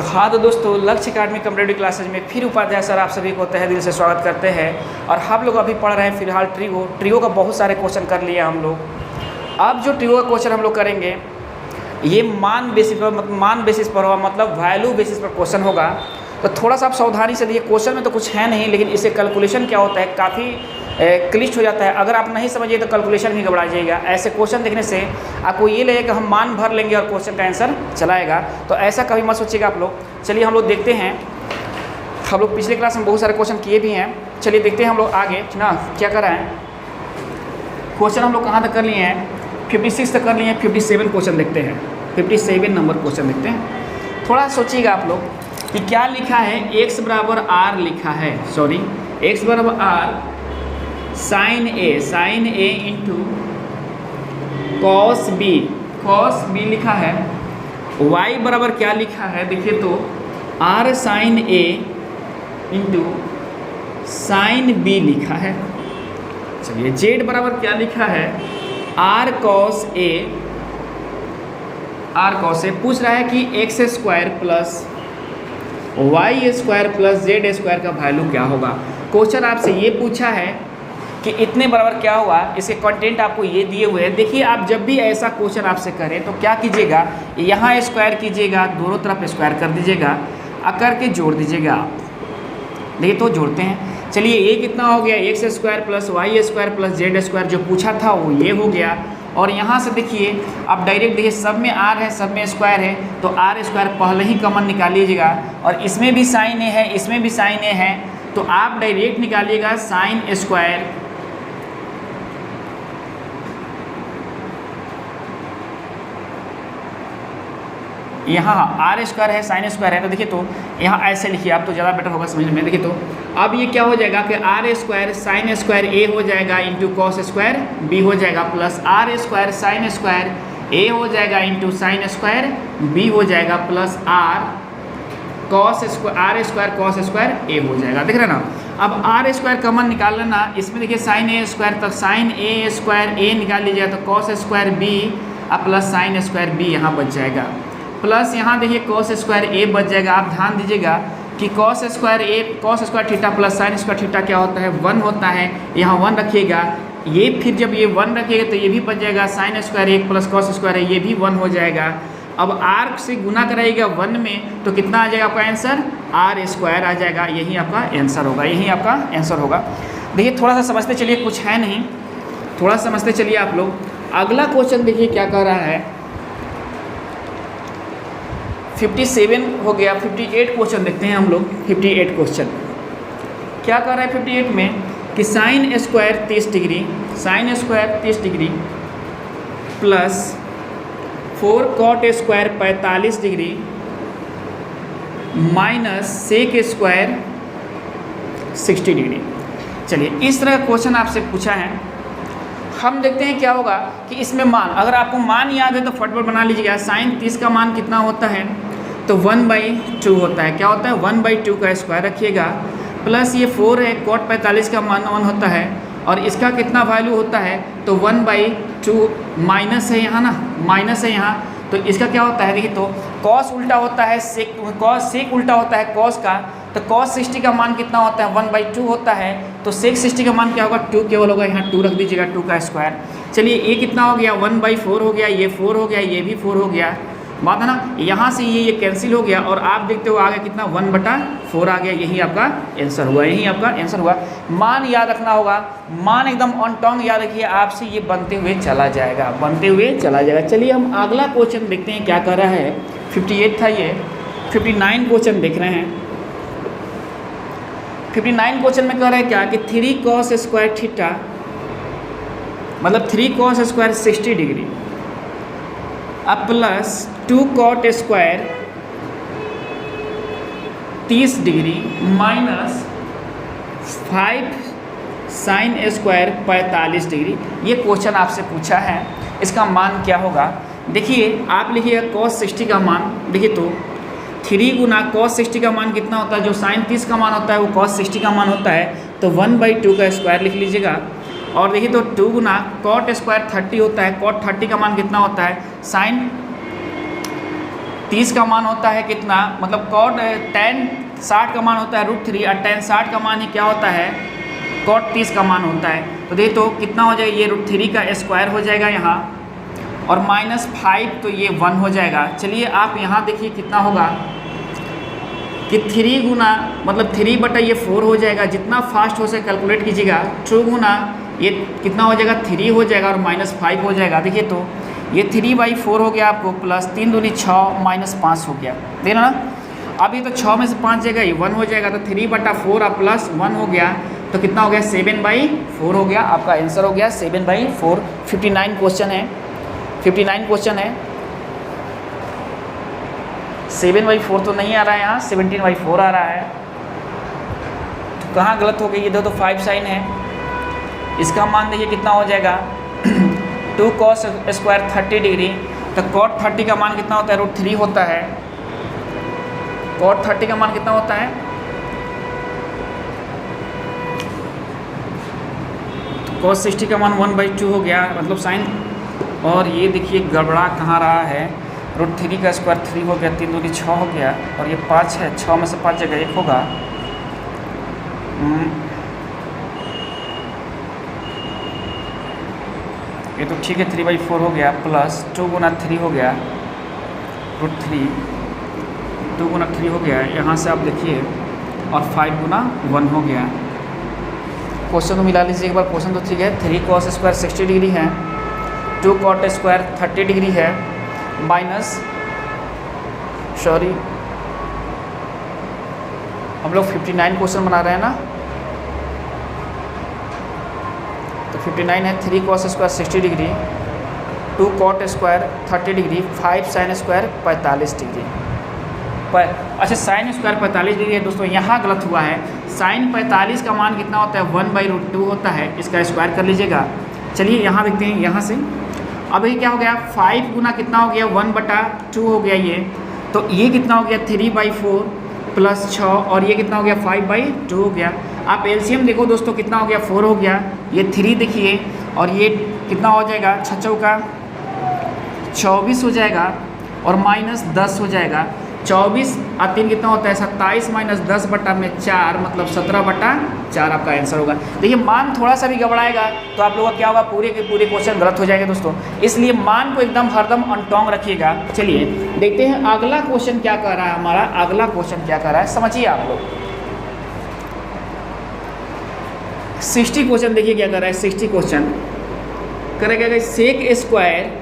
तो हाँ तो दोस्तों, लक्ष्य अकादमी कॉम्पिटिटिव क्लासेज में फिर उपाध्याय सर आप सभी को तहे दिल से स्वागत करते हैं। और हम लोग अभी पढ़ रहे हैं फिलहाल ट्रिगो का बहुत सारे क्वेश्चन कर लिए हम लोग। अब जो ट्रिगो का क्वेश्चन हम लोग करेंगे ये मान बेसिस पर होगा, मतलब वैल्यू बेसिस पर क्वेश्चन होगा। तो थोड़ा सा आप सावधानी से देखिए, क्वेश्चन में तो कुछ है नहीं, लेकिन इसे कैलकुलेशन क्या होता है काफ़ी क्लिष्ट हो जाता है। अगर आप नहीं समझिए तो कैलकुलेशन भी घबरा जाएगा। ऐसे क्वेश्चन देखने से आपको ये लगेगा कि हम मान भर लेंगे और क्वेश्चन का आंसर चलाएगा, तो ऐसा कभी मत सोचिएगा आप लोग। चलिए हम लोग देखते हैं, हम लोग पिछले क्लास में बहुत सारे क्वेश्चन किए भी हैं। चलिए देखते हैं हम लोग आगे ना क्या कर रहे हैं। क्वेश्चन हम लोग कहाँ तक कर लिए हैं, 56 तक कर लिए हैं। 57 क्वेश्चन देखते हैं, 57 नंबर क्वेश्चन देखते हैं। थोड़ा सोचिएगा आप लोग कि क्या लिखा है, x बराबर r लिखा है, सॉरी x बराबर r साइन ए इंटू कॉस बी लिखा है। y बराबर क्या लिखा है देखिए तो r साइन ए इंटू साइन बी लिखा है। चलिए z बराबर क्या लिखा है, r कॉस ए पूछ रहा है कि x square plus Y square plus Z square का वैल्यू क्या होगा। क्वेश्चन आपसे ये पूछा है कि इतने बराबर क्या हुआ, इसके कंटेंट आपको ये दिए हुए हैं। देखिए आप जब भी ऐसा क्वेश्चन आपसे करें तो क्या कीजिएगा, यहाँ स्क्वायर कीजिएगा, दोनों तरफ स्क्वायर कर दीजिएगा, करके जोड़ दीजिएगा आप। देखिए तो जोड़ते हैं। चलिए ये कितना हो गया, X square plus Y square plus Z square जो पूछा था वो ये हो गया। और यहाँ से देखिए आप डायरेक्ट देखिए, सब में आर है सब में स्क्वायर है, तो आर स्क्वायर पहले ही कॉमन निकाल लीजिएगा। और इसमें भी साइन ए है इसमें भी साइन ए है, तो आप डायरेक्ट निकालिएगा साइन स्क्वायर यहाँ आर स्क्वायर है साइन स्क्वायर है, तो देखिए तो यहाँ ऐसे लिखिए आप तो ज़्यादा बेटर होगा समझने में। देखिए तो अब ये क्या हो जाएगा कि R square sine square A हो जाएगा इंटू कॉस स्क्वायर बी हो जाएगा, plus R square sine square A हो जाएगा इंटू साइन स्क्वायर बी हो जाएगा, plus R square cos square A हो जाएगा। देख रहे ना। अब आर स्क्वायर कॉमन निकाल लेना, इसमें देखिए साइन ए स्क्वायर, तब साइन ए स्क्वायर ए निकाल लीजिएगा तो कॉस स्क्वायर बी और प्लस साइन स्क्वायर बी यहाँ बच जाएगा, प्लस यहाँ देखिए कॉस स्क्वायर ए बच जाएगा। आप ध्यान दीजिएगा कि cos square theta plus sine square theta क्या होता है, 1 होता है। यहाँ 1 रखिएगा, ये फिर जब ये 1 रखिएगा तो ये भी बच जाएगा, sine square 1 plus cos square है, ये भी 1 हो जाएगा। अब आर से गुना कराइएगा 1 में तो कितना आ जाएगा आपका आंसर, आर स्क्वायर आ जाएगा। यही आपका आंसर होगा, यही आपका आंसर होगा। देखिए थोड़ा सा समझते चलिए, कुछ है नहीं, थोड़ा समझते चलिए आप लोग। अगला क्वेश्चन देखिए क्या कर रहा है, 57 हो गया, 58 क्वेश्चन देखते हैं हम लोग। 58 क्वेश्चन क्या कर रहा है 58 में कि sine square 30 degree plus 4 cot square 45 degree minus sec square 60 degree. चलिए इस तरह का क्वेश्चन आपसे पूछा है। हम देखते हैं क्या होगा कि इसमें मान, अगर आपको मान याद है तो फटफट बना लीजिएगा। साइन 30 का मान कितना होता है, तो 1/2 होता है। क्या होता है, 1/2 का स्क्वायर रखिएगा, प्लस ये 4 है, कॉट 45 का मान 1 होता है, और इसका कितना वैल्यू होता है, तो 1/2 माइनस है यहाँ ना, माइनस है यहाँ, तो इसका क्या होता है देखिए तो कॉस उल्टा होता है सेक उल्टा होता है कॉस का, तो कॉस 60 का मान कितना होता है, 1/2 होता है, तो सेक 60 का मान क्या होगा, 2 केवल होगा। यहाँ 2 रख दीजिएगा, 2 का स्क्वायर। चलिए ये कितना हो गया, 1/4 हो गया, ये 4 हो गया, ये भी 4 हो गया, बात है ना। यहाँ से ये कैंसिल हो गया, और आप देखते हो आगे कितना 1/4 आ गया। यही आपका आंसर हुआ, यही आपका आंसर हुआ। मान याद रखना होगा, मान एकदम ऑन टॉन्ग याद रखिए, आपसे ये बनते हुए चला जाएगा, चलिए हम अगला क्वेश्चन देखते हैं क्या कर रहा है। 58 था ये, 59 क्वेश्चन देख रहे हैं। 59 क्वेश्चन में कह रहा है क्या कि 3 कॉस स्क्वायर थीटा, मतलब 3 कॉस स्क्वायर 60 डिग्री अब plus 2 cot square 30 degree minus 5 sine square 45 degree. ये क्वेश्चन आपसे पूछा है, इसका मान क्या होगा। देखिए आप लिखिएगा कॉस 60 का मान, देखिए तो 3 गुना कॉस 60 का मान कितना होता है, जो साइन 30 का मान होता है वो कॉस 60 का मान होता है, तो 1/2 का स्क्वायर लिख लीजिएगा। और देखिए तो 2 गुना कॉट स्क्वायर 30 होता है, कॉट 30 का मान कितना होता है, साइन 30 का मान होता है कितना, मतलब कॉट tan 60 का मान होता है √3 और tan 60 का मान ही क्या होता है, कॉट 30 का मान होता है। तो देखिए तो कितना हो जाएगा, ये √3 का स्क्वायर हो जाएगा यहाँ, और -5 तो ये 1 हो जाएगा। चलिए आप यहाँ देखिए कितना होगा कि 3 गुना मतलब 3/4 हो जाएगा। जितना फास्ट हो सके कैलकुलेट कीजिएगा। 2 गुना ये कितना हो जाएगा, 3 हो जाएगा और -5 हो जाएगा। देखिए तो ये 3/4 हो गया आपको, प्लस 3 दूनी 6 -5 हो गया, देखना ना। अब ये तो 6 में से 5 जगह ये 1 हो जाएगा, तो 3/4 और प्लस 1 हो गया, तो कितना हो गया 7/4 हो गया। आपका आंसर हो गया 7/4। 59 क्वेश्चन है, 59 क्वेश्चन है। 7/4 तो नहीं आ रहा है यहाँ, 17/4 आ रहा है। तो कहाँ गलत हो गई, ये तो 5 साइन है। इसका मान देखिए कितना हो जाएगा 2 cos स्क्वायर 30 डिग्री। तो cot 30 का मान कितना होता है, √3 होता है। cot 30 का मान कितना होता है, तो cos 60 का मान 1/2 हो गया, मतलब साइन। और ये देखिए गड़बड़ा कहाँ रहा है, √3 का स्क्वायर 3 हो गया, 3 दूनी 6 हो गया, और ये 5 है, 6 में से 5 जगह 1 होगा। ये तो ठीक है, 3/4 हो गया, प्लस 2 गुना 3 हो गया, √3 2 गुना 3 हो गया, यहाँ से आप देखिए, और 5 गुना 1 हो गया। क्वेश्चन तो मिला लीजिए एक बार, क्वेश्चन तो ठीक है। 3 cos स्क्वायर 60 डिग्री है, 2 cot स्क्वायर 30 डिग्री है, माइनस हम लोग 59 क्वेश्चन बना रहे हैं ना, तो 59 है। 3 cos square 60 degree, 2 cot square 30 degree, 5 sin square 45 degree पर। अच्छा साइन स्क्वायर 45 डिग्री है दोस्तों, यहाँ गलत हुआ है। साइन 45 का मान कितना होता है, 1/√2 होता है। इसका स्क्वायर कर लीजिएगा। चलिए यहाँ देखते हैं, यहाँ से अब ये क्या हो गया, 5 गुना कितना हो गया, 1/2 हो गया ये। तो ये कितना हो गया 3/4 प्लस 6, और ये कितना हो गया 5/2 हो गया। आप एलसीएम देखो दोस्तों, कितना हो गया 4 हो गया, ये 3 देखिए, और ये कितना हो जाएगा 6 चौका 24 हो जाएगा, और -10 हो जाएगा। 24 और 3 कितना होता है 27 - 10/4 मतलब 17/4 आपका आंसर होगा। देखिए मान थोड़ा सा भी गड़बड़ाएगा तो आप लोगों का क्या होगा, पूरे के पूरे क्वेश्चन गलत हो जाएंगे दोस्तों। इसलिए मान को एकदम हरदम अनटोंग रखिएगा। चलिए देखते हैं अगला क्वेश्चन क्या कर रहा है हमारा। अगला क्वेश्चन क्या कर रहा है समझिए आप लोग। 60 क्वेश्चन देखिए क्या कर रहा है। 60 क्वेश्चन करेगा sec square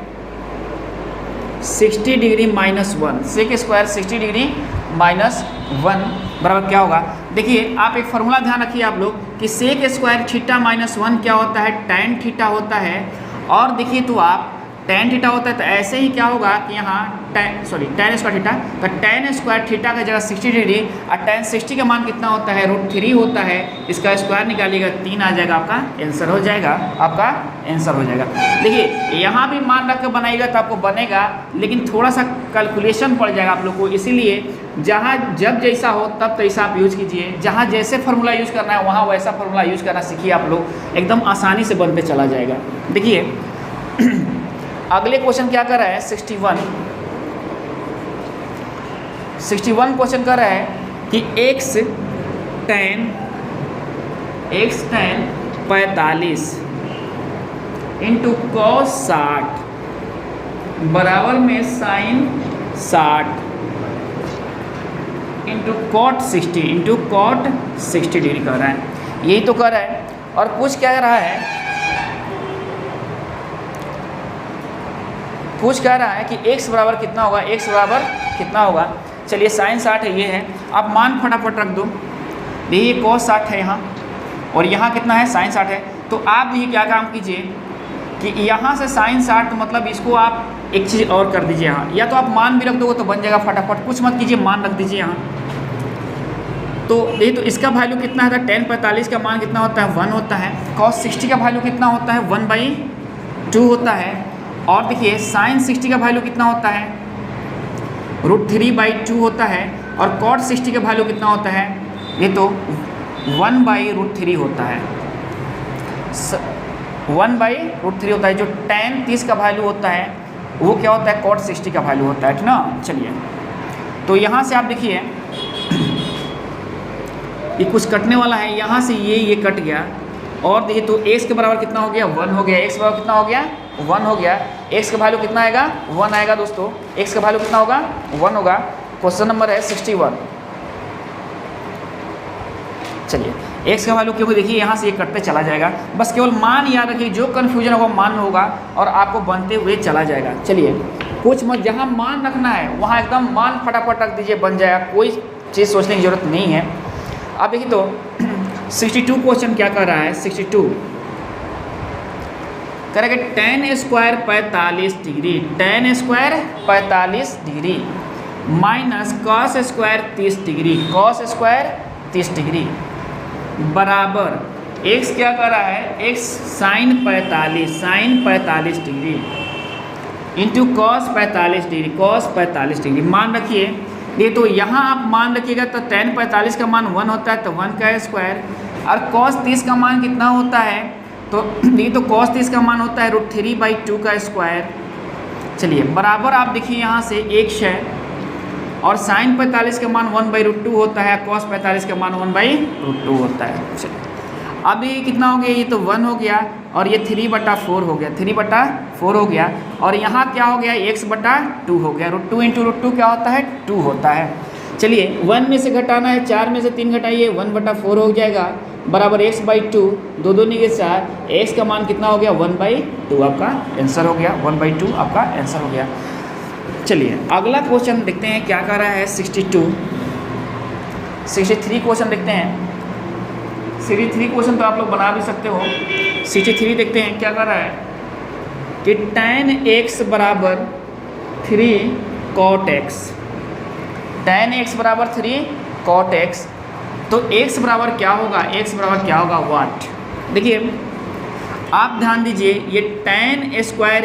60 degree -1, sec square 60 degree -1 बराबर क्या होगा। देखिए आप एक फार्मूला ध्यान रखिए आप लोग कि सेक स्क्वायर थीटा -1 क्या होता है, tan थीटा होता है। और देखिए तो आप tan थीटा होता है तो ऐसे ही क्या होगा कि यहाँ tan स्क्वायर थीटा, तो tan स्क्वायर थीटा का जगह 60 डिग्री, और tan 60 का मान कितना होता है √3 होता है। इसका स्क्वायर निकालिएगा 3 आ जाएगा, आपका आंसर हो जाएगा, आपका आंसर हो जाएगा। देखिए यहाँ भी मान रख कर बनाइएगा तो आपको बनेगा, लेकिन थोड़ा सा कैलकुलेशन पड़ जाएगा आप लोग को। इसीलिए जहाँ जब जैसा हो तब तैसा आप यूज़ कीजिए। जहाँ जैसे फार्मूला यूज़ करना है वहाँ वैसा फार्मूला यूज़ करना सीखिए आप लोग, एकदम आसानी से बनते चला जाएगा। देखिए अगले क्वेश्चन क्या कर रहा है 61 क्वेश्चन कर रहा है कि x tan 45 इंटू cos 60 बराबर में sin 60 इंटू cot 60 डिग्री कर रहा है। यही तो कर रहा है। और पूछ क्या रहा है, पूछ कह रहा है कि x बराबर कितना होगा, x बराबर कितना होगा। चलिए sin 60 है, ये है। आप मान फटाफट रख दो। देखिए cos 60 है यहाँ, और यहाँ कितना है sin 60 है। तो आप ये क्या काम कीजिए कि यहाँ से sin 60 मतलब इसको आप एक चीज़ और कर दीजिए यहाँ, या तो आप मान भी रख दोगे तो बन जाएगा फटाफट। कुछ मत कीजिए, मान रख दीजिए यहाँ। तो ये तो इसका वैल्यू कितना है, tan 45 का मान कितना होता है 1 होता है। cos 60 का वैल्यू कितना होता है 1/2 होता है। और देखिए sin 60 का वैल्यू कितना होता है √3/2 होता है। और cot 60 का वैल्यू कितना होता है, ये तो 1/√3 होता है, 1/√3 होता है। जो tan 30 का वैल्यू होता है वो क्या होता है, cot 60 का वैल्यू होता है ना। चलिए तो यहाँ से आप देखिए ये कुछ कटने वाला है, यहाँ से ये कट गया और देखिए तो x के बराबर कितना हो गया, 1 हो गया। x के बराबर कितना हो गया, 1 हो गया। x का वैल्यू कितना आएगा, 1 आएगा दोस्तों। x का वैल्यू कितना होगा, 1 होगा। क्वेश्चन नंबर है 61। चलिए x का वैल्यू क्योंकि देखिए यहाँ से ये कटते चला जाएगा, बस केवल मान याद रखिए, जो कन्फ्यूजन होगा मान में होगा और आपको बनते हुए चला जाएगा। चलिए कुछ मत, जहाँ मान रखना है वहाँ एकदम मान फटाफट रख दीजिए, बन जाएगा, कोई चीज़ सोचने की ज़रूरत नहीं है। अब देखिए तो 62 क्वेश्चन क्या कर रहा है, 62 करेगा tan square 45 degree, tan square 45 degree minus cos square 30 degree, cos square 30 degree बराबर x क्या कर रहा है, x sine 45 degree into cos 45 degree, cos 45 degree. मान रखिए ये तो यहाँ आप मान रखिएगा तो tan 45 का मान 1 होता है तो 1 का स्क्वायर, और cos 30 का मान कितना होता है, तो ये तो cos 30 का मान होता है √3/2 का स्क्वायर। चलिए बराबर आप देखिए यहाँ से x है और साइन 45 का मान 1/√2 होता है, cos 45 का मान 1/√2 होता है। चलिए अब ये कितना हो गया, ये तो 1 हो गया और ये 3/4 हो गया, 3/4 हो गया और यहाँ क्या हो गया, x/2 हो गया। √2 × √2 क्या होता है, 2 होता है। चलिए 1 में से घटाना है, 4 में से 3 घटाइए, 1/4 हो जाएगा बराबर x/2, 2 2 निगे 4, x का मान कितना हो गया, 1/2 आपका आंसर हो गया, 1/2 आपका आंसर हो गया। चलिए अगला क्वेश्चन देखते हैं क्या कर रहा है, 63 क्वेश्चन देखते हैं। 63 क्वेश्चन तो आप लोग बना भी सकते हो। 63 देखते हैं क्या कर रहा है कि tan x बराबर 3 cot x, tan x बराबर 3 cot x, तो x बराबर क्या होगा, x बराबर क्या होगा, वाट। देखिए आप ध्यान दीजिए ये tan स्क्वायर,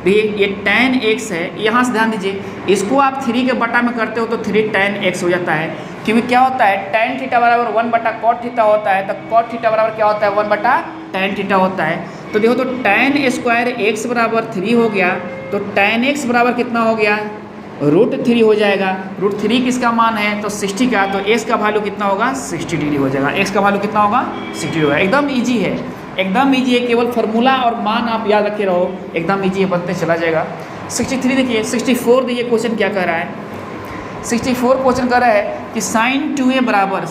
ये tan x है, यहाँ से ध्यान दीजिए, इसको आप 3 के बटा में करते हो तो 3 tan x हो जाता है, क्योंकि क्या होता है tan थीटा बराबर 1/cot थीटा होता है, तो cot थीटा बराबर क्या होता है, 1/tan थीटा होता है। तो देखो तो tan स्क्वायर x बराबर 3 हो गया, तो tan x बराबर कितना हो गया, √3 हो जाएगा। √3 किसका मान है, तो 60 का, तो x का वैल्यू कितना होगा, 60 डिग्री हो जाएगा। x का वैल्यू कितना होगा, 60 डिग्री होगा। एकदम ईजी है, एकदम ईजी है, केवल फार्मूला और मान आप याद रखे रहो, एकदम ईजी है, बनते चला जाएगा। 63 देखिए, 64 देखिए क्वेश्चन क्या कर रहा है। 64 क्वेश्चन कर रहा है कि sin 2a बराबर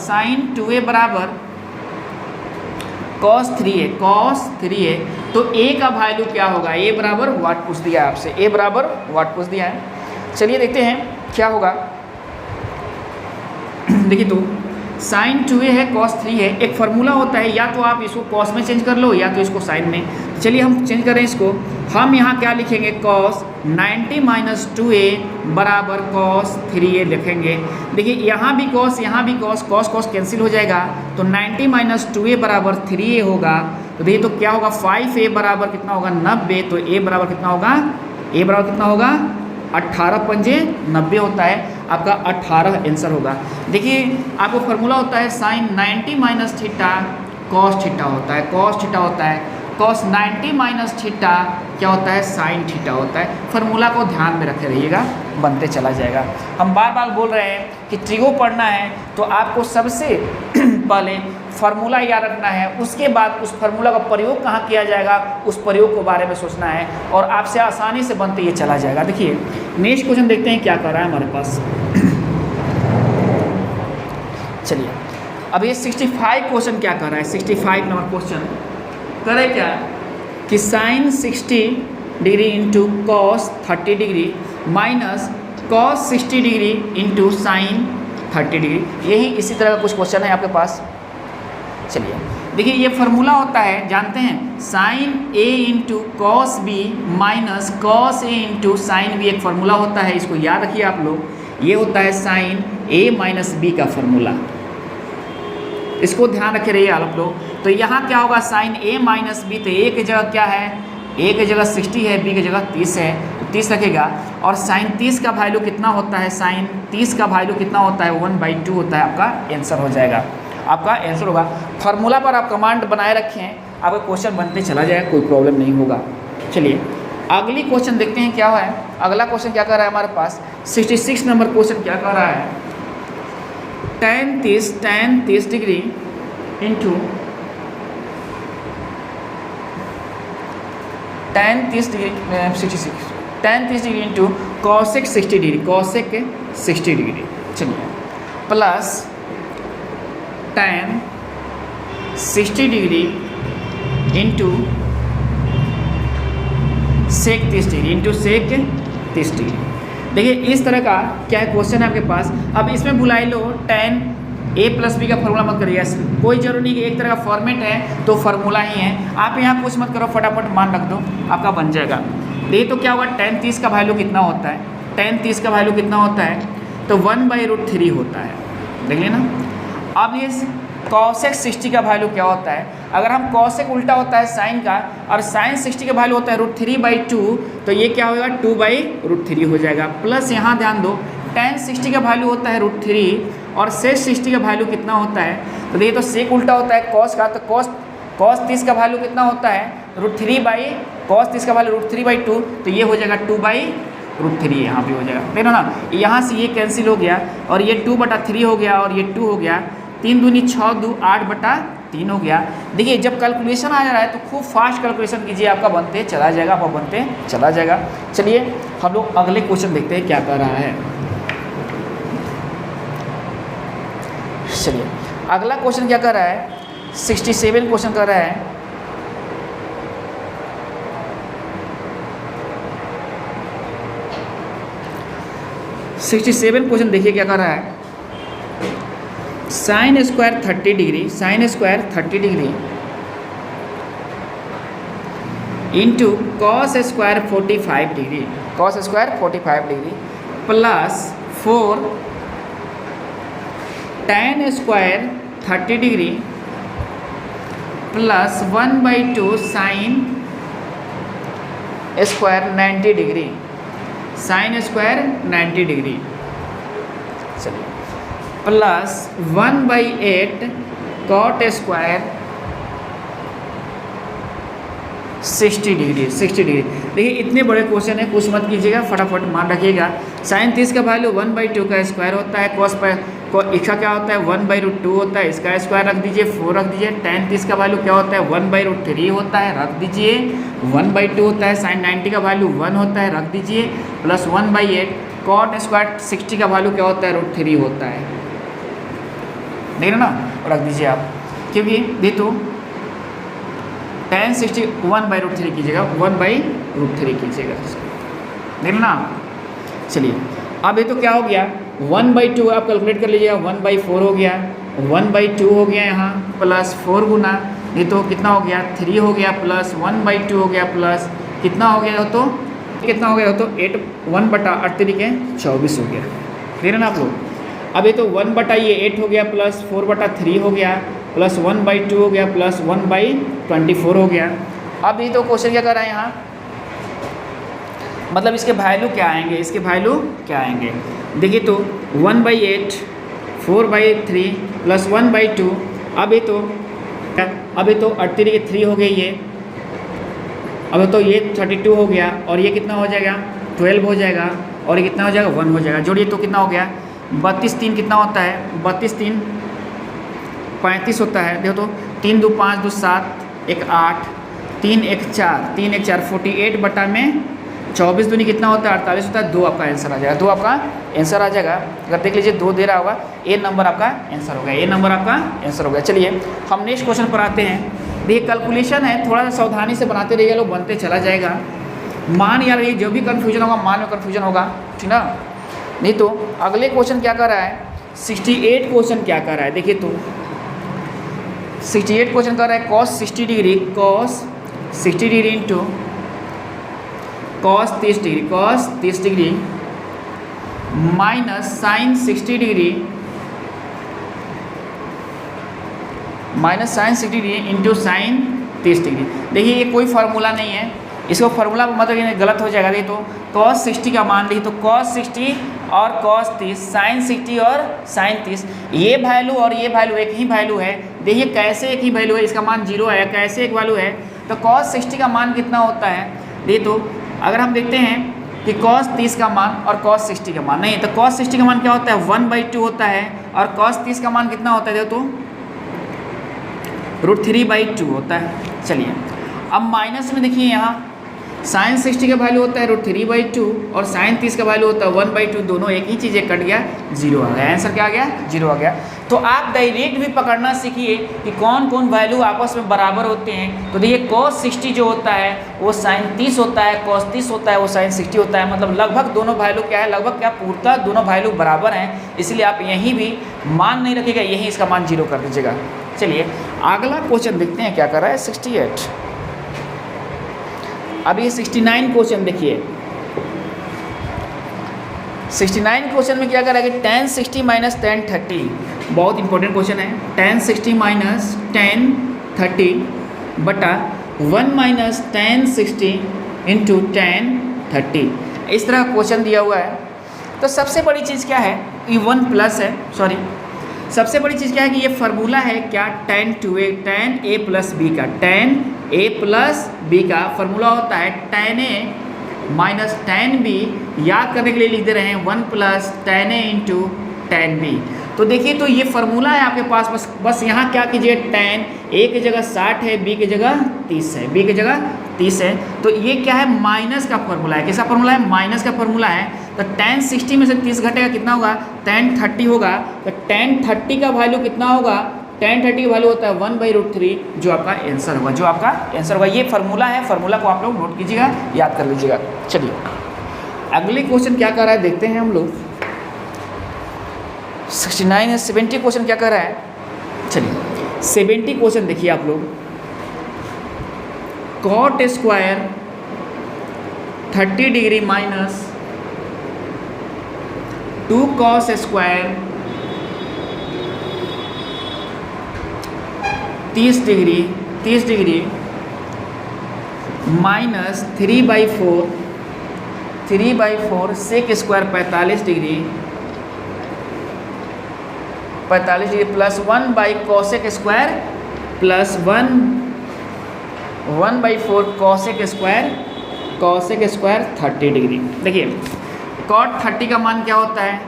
cos 3a, तो a का वैल्यू क्या होगा, a बराबर वाट पूछ दिया है आपसे, a बराबर वाट पूछ दिया है। चलिए देखते हैं क्या होगा। देखिए तो sin 2a है, cos 3 है, एक फार्मूला होता है, या तो आप इसको cos में चेंज कर लो या तो इसको sin में। चलिए हम चेंज करें इसको, हम यहाँ क्या लिखेंगे, cos 90 - 2a बराबर cos 3a लिखेंगे। देखिए यहाँ भी cos, यहाँ भी cos कैंसिल हो जाएगा, तो 90 - 2a बराबर 3a होगा। तो देखिए तो क्या होगा, 5a बराबर कितना होगा, 90, तो a बराबर कितना होगा, a बराबर कितना होगा, 18 पंजे 90 होता है, आपका 18 आंसर होगा। देखिए आपको फार्मूला होता है sin 90 - थीटा cos थीटा होता है, cos थीटा होता है, cos 90 - थीटा क्या होता है, sin थीटा होता है। फार्मूला को ध्यान में रखे रहिएगा, बनते चला जाएगा। हम बार बार बोल रहे हैं कि ट्रिगो पढ़ना है तो आपको सबसे पहले फार्मूला याद रखना है, उसके बाद उस फार्मूला का प्रयोग कहाँ किया जाएगा, उस प्रयोग के बारे में सोचना है और आपसे आसानी से बनते ये चला जाएगा। देखिए नेक्स्ट क्वेश्चन देखते हैं क्या कर रहा है हमारे पास। चलिए अब ये 65 क्वेश्चन क्या कर रहा है, 65 नंबर क्वेश्चन करे क्या कि sin 60 degree into cos 30 degree minus cos 60 degree into sin 30 degree, यही इसी तरह का कुछ क्वेश्चन है आपके पास। चलिए देखिए ये फार्मूला होता है, जानते हैं, sin a into cos b minus cos a into sin b, एक फार्मूला होता है, इसको याद रखिए आप लोग, ये होता है sin a माइनस b का फार्मूला, इसको ध्यान रखे रहिए आप लोग। तो यहाँ क्या होगा, sin a माइनस b, तो a की जगह क्या है, a की जगह 60 है, b की जगह 30 है, तो 30 रखेगा। और sin 30 का वैल्यू कितना होता है, sin 30 का वैल्यू कितना होता है, 1/2 होता है, आपका आंसर हो जाएगा, आपका आंसर होगा। फार्मूला पर आप कमांड बनाए रखें, आपका क्वेश्चन बनते चला जाएगा, कोई प्रॉब्लम नहीं होगा। चलिए अगली क्वेश्चन देखते हैं क्या है। अगला क्वेश्चन क्या कर रहा है हमारे पास, 66 नंबर क्वेश्चन क्या कर रहा है, tan 30 degree into tan 30 degree 66 tan 30 degree into cosec 60 degree, cosec 60 degree, चलिए, plus tan 60 degree into sec 30 degree into sec 30 degree. देखिए इस तरह का क्या है क्वेश्चन है आपके पास। अब इसमें भुलाई लो tan a प्लस बी का फॉर्मूला मत करिए, कोई जरूरी नहीं कि एक तरह का फॉर्मेट है तो फार्मूला ही है, आप यहाँ कुछ मत करो, फटाफट मान रख दो, आपका बन जाएगा। देखिए तो क्या होगा, tan 30 का वैल्यू कितना होता है, tan 30 का वैल्यू कितना होता है, तो 1/√3 होता है, देख लेना। अब ये cosec 60 का वैल्यू क्या होता है, अगर हम cosec उल्टा होता है साइन का और sin 60 का वैल्यू होता है √3/2, तो ये क्या होगा 2/√3 हो जाएगा। प्लस यहाँ ध्यान दो tan 60 का वैल्यू होता है √3 और sec 60 का वैल्यू कितना होता है, तो देखिए तो sec उल्टा होता है cos का, तो cos 30 का वैल्यू कितना होता है cos 30 का वैल्यू √3/2, तो ये हो जाएगा 2/√3 यहाँ पे हो जाएगा, देखो ना, यहाँ से ये कैंसिल हो गया और ये 2/3 हो गया और ये 2 हो गया, 3 दूनी 6 2 8/3 हो गया। देखिए जब कैलकुलेशन आ जा रहा है तो खूब फास्ट कैलकुलेशन कीजिए, आपका बनते चला जाएगा, आपका बनते चला जाएगा। चलिए हम लोग अगले क्वेश्चन देखते हैं क्या कर रहा है। चलिए अगला क्वेश्चन क्या कर रहा है, 67 क्वेश्चन कर रहा है। क्वेश्चन देखिए क्या कर रहा है, sin square 30 degree into cos square 45 degree plus 4 tan square 30 degree plus 1/2 sin square 90 degree, sin square 90 degree, चलिए, प्लस 1/8 cot स्क्वायर 60 डिग्री। देखिए इतने बड़े क्वेश्चन है, कुछ मत कीजिएगा, फटाफट मान रखिएगा। sin 30 का वैल्यू 1/2 का स्क्वायर होता है, cos इसका क्या होता है 1/2 होता है, इसका स्क्वायर रख दीजिए, 4 रख दीजिए। tan 30 का वैल्यू क्या होता है 1/√3 होता है, रख दीजिए, 1/2 होता है। sin 90 का वैल्यू 1 होता है, रख दीजिए, प्लस 1/8 cot स्क्वायर 60 का वैल्यू क्या होता है √3 होता है, देख रहे ना, रख दीजिए आप, क्योंकि दे तो tan 60 1/√3 कीजिएगा, 1/√3 कीजिएगा, देख ना। चलिए अब ये तो क्या हो गया 1/2, आप कैलकुलेट कर लीजिएगा, 1/4 हो गया, 1/2 हो गया यहाँ, प्लस 4 गुना, ये तो कितना हो गया 3 हो गया, प्लस 1/2 हो गया, प्लस कितना हो गया, तो कितना हो गया, तो 1/8 24 हो गया, देख रहे ना आप लोग। अब ये तो 1/8 हो गया, प्लस 4/3 हो गया, प्लस 1/2 हो गया, प्लस 1/24 हो गया। अब ये तो क्वेश्चन क्या कर रहा है यहाँ, मतलब इसके वैल्यू क्या आएंगे, देखिए तो 1/8 4/3 प्लस 1/2, अब ये तो 3 हो गई ये, अब तो ये 32 हो गया और ये कितना हो जाएगा 12 हो जाएगा और ये कितना हो जाएगा 1 हो जाएगा, जोड़िए तो कितना हो गया 32 3 कितना होता है 32 3 35 होता है, देखो तो 3 2 5 2 7 1 8 3 1 4 48 दूनी कितना होता है 48 होता है, 2 आपका आंसर आ जाएगा, 2 आपका आंसर आ जाएगा। अगर देख लीजिए 2 दे रहा होगा, ए नंबर आपका आंसर हो गया, चलिए हम नेक्स्ट क्वेश्चन पर आते हैं। देखिए कैलकुलेशन है, थोड़ा सा सावधानी से बनाते रहिएगा, लोग बनते चला जाएगा। मान यार ये जो भी कन्फ्यूजन होगा मान में कन्फ्यूजन होगा, ठीक ना। नहीं तो अगले क्वेश्चन क्या कर रहा है 68 क्वेश्चन क्या कर रहा है, देखिए तो 68 क्वेश्चन कर रहा है cos 60 degree into cos 30 degree minus sin 60 degree into sin 30 degree. देखिए ये कोई फार्मूला नहीं है, इसको फार्मूला मतलब गलत हो जाएगा। देखिए तो cos 60 का मान लीजिए तो cos 60 और cos 30 sin 60 और sin 30, ये वैल्यू और ये वैल्यू एक ही वैल्यू है। देखिए कैसे एक ही वैल्यू है, इसका मान 0 है, कैसे एक वैल्यू है, तो cos 60 का मान कितना होता है, देखिए तो अगर हम देखते हैं कि cos 30 का मान और cos 60 का मान, नहीं तो cos 60 का मान क्या होता है 1/2 होता है और cos 30 का मान कितना होता है तो √3/2 होता है। चलिए अब माइनस में देखिए यहाँ sin 60 का वैल्यू होता है √3/2 और sin 30 का वैल्यू होता है 1/2, दोनों एक ही चीज़ कट गया, 0 आ गया। आंसर क्या आ गया 0 आ गया। तो आप डायरेक्ट भी पकड़ना सीखिए कि कौन कौन वैल्यू आपस में बराबर होते हैं। तो देखिए cos 60 जो होता है वो sin 30 होता है, cos 30 होता है वो sin 60 होता है, मतलब लगभग दोनों वैल्यू क्या है, लगभग क्या पूर्णतः दोनों वैल्यू बराबर हैं। इसलिए आप यहीं भी मान नहीं रखिएगा, यहीं इसका मान 0 कर दीजिएगा। चलिए अगला क्वेश्चन देखते हैं क्या कर रहा है 68। अब ये 69 क्वेश्चन देखिए, 69 क्वेश्चन में क्या करा कि tan 60 माइनस tan 30, बहुत इंपॉर्टेंट क्वेश्चन है। tan 60 माइनस tan 30 बटा 1 माइनस tan 60 इंटू tan 30, इस तरह का क्वेश्चन दिया हुआ है। तो सबसे बड़ी चीज़ क्या है, ये 1 प्लस है, सॉरी सबसे बड़ी चीज़ क्या है कि ये फार्मूला है क्या tan a प्लस b का, tan a प्लस b का फार्मूला होता है tan a minus tan b, याद करने के लिए लिख दे रहे हैं 1 plus tan a into tan b। तो देखिए तो ये फार्मूला है आपके पास, बस यहाँ क्या कीजिए tan a की जगह 60 है, b की जगह 30 है, b की जगह 30 है। तो ये क्या है माइनस का फार्मूला है, किसका फार्मूला है माइनस का फार्मूला है। तो tan 60 में से 30 घटेगा कितना होगा tan 30 होगा। तो tan 30 का वैल्यू कितना होगा, tan 30 का वैल्यू होता है 1/√3, जो आपका आंसर होगा, जो आपका आंसर होगा। ये फार्मूला है, फार्मूला को आप लोग नोट कीजिएगा, याद कर लीजिएगा। चलिए अगले क्वेश्चन क्या कर रहा है देखते हैं हम लोग। 69 है, 70 क्वेश्चन क्या कर रहा है। चलिए 70 क्वेश्चन देखिए आप लोग, cot square 30 degree minus 2 cos square 30 degree minus 3/4 sec square 45 degree plus 1/cosec square plus 1/4 cosec square 30 degree. देखिए cot 30 का मान क्या होता है,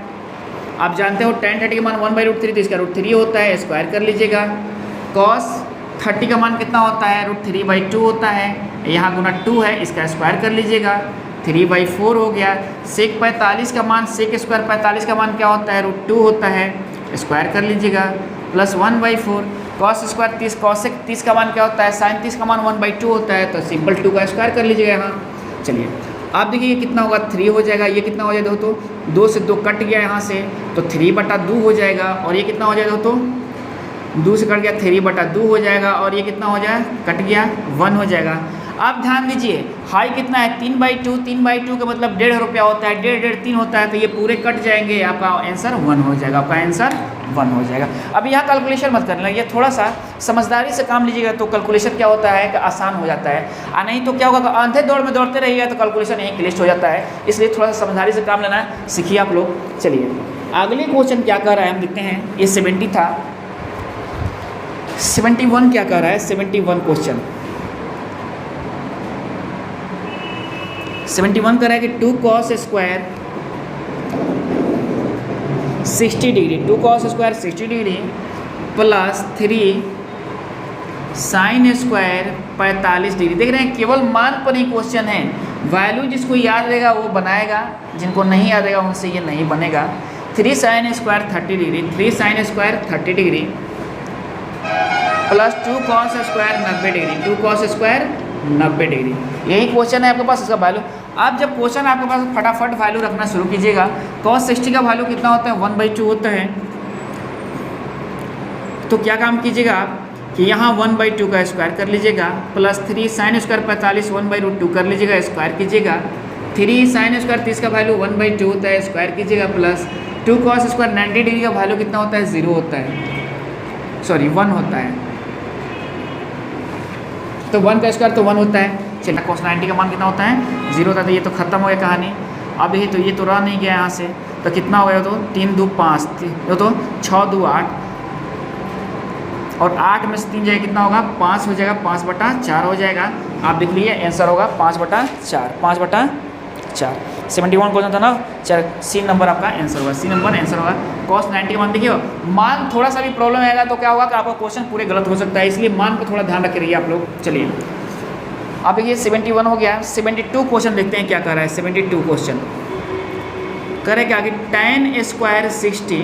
आप जानते हो tan 30 का मान 1/√3, तो इसका √3 होता है, स्क्वायर कर लीजिएगा। cos 30 का मान कितना होता है √3/2 होता है, यहाँ गुना 2 है, इसका स्क्वायर कर लीजिएगा, 3/4 हो गया। सेक 45 का मान, सेक स्क्वायर 45 का मान क्या होता है √2 होता है, स्क्वायर कर लीजिएगा, प्लस 1/4 cos स्क्वायर 30, cosec 30 का मान क्या होता है sin 30 का मान 1/2 होता है, तो सिंपल 2 का स्क्वायर कर लीजिएगा यहाँ। चलिए आप देखिए ये कितना होगा 3 हो जाएगा, ये कितना हो जाएगा तो 2 से 2 कट गया यहाँ से, तो 3/2 हो जाएगा, और ये कितना हो जाएगा तो 2 से कट गया 3/2 हो जाएगा, और ये कितना हो जाएगा कट गया 1 हो जाएगा। आप ध्यान दीजिए हाई कितना है 3/2 का मतलब 1.5 रुपया होता है, 1.5 3 होता है, तो ये पूरे कट जाएंगे, आपका आंसर 1 हो जाएगा, आपका आंसर 1 हो जाएगा। अब यहाँ कैलकुलेशन मत करना, ये थोड़ा सा समझदारी से काम लीजिएगा तो कैलकुलेशन क्या होता है कि आसान हो जाता है, और नहीं तो क्या होगा अंधे दौड़ में दौड़ते रहिएगा तो कैलकुलेशन यहीं क्लिस्ट हो जाता है। इसलिए थोड़ा सा समझदारी से काम लेना सीखिए आप लोग। चलिए अगले क्वेश्चन क्या कर रहा है हम देखते हैं। ये 70 था, 71 क्या कर रहा है 71 क्वेश्चन 71 कर रहा है कि 2 cos square 60 degree, 2 cos square 60 degree plus 3 sin square 45 degree. देख रहे हैं केवल मान पर ही क्वेश्चन है, वैल्यू जिसको याद रहेगा वो बनाएगा, जिनको नहीं याद रहेगा उनसे ये नहीं बनेगा। 3 sin square 30 degree, 3 sin square 30 degree plus 2 cos square 90 degree, 2 cos square 90 degree, यही क्वेश्चन है आपके पास। इसका वैल्यू आप जब क्वेश्चन आपके पास फटाफट वैल्यू रखना शुरू कीजिएगा। cos 60 का वैल्यू कितना होता है 1/2 होता है, तो क्या काम कीजिएगा आप कि यहाँ 1/2 का स्क्वायर कर लीजिएगा, प्लस 3 sin स्क्वायर 45 1/√2 कर लीजिएगा, स्क्वायर कीजिएगा। 3 sin स्क्वायर 30 का वैल्यू 1/2 होता है, स्क्वायर कीजिएगा, प्लस 2 cos स्क्वायर 90 डिग्री का वैल्यू कितना होता है 0 होता है, सॉरी 1 होता है, तो 1 का स्क्वायर तो 1 होता है। चलिए cos 90 का मान कितना होता है 0 होता है, तो ये तो खत्म हो गया कहानी। अब ये तो रह नहीं गया यहाँ से, तो कितना हो गया तो 3 2 5, तो 6 2 8, और 8 में से 3 जाएगा कितना होगा 5 हो जाएगा, 5/4 हो जाएगा। आप देख लीजिए आंसर होगा 5/4, 5/4। 71 क्वेश्चन था ना, चल सी नंबर आपका आंसर होगा, सी नंबर आंसर होगा। cos 90 का मान देखिए, मान थोड़ा सा भी प्रॉब्लम आएगा तो क्या होगा कि आपका क्वेश्चन पूरे गलत हो सकता है, इसलिए मान को थोड़ा ध्यान रखे रहिए आप लोग। चलिए आप देखिए 71 हो गया। 72 क्वेश्चन देखते हैं क्या कर रहा है। 72 क्वेश्चन करे क्या कि tan square 60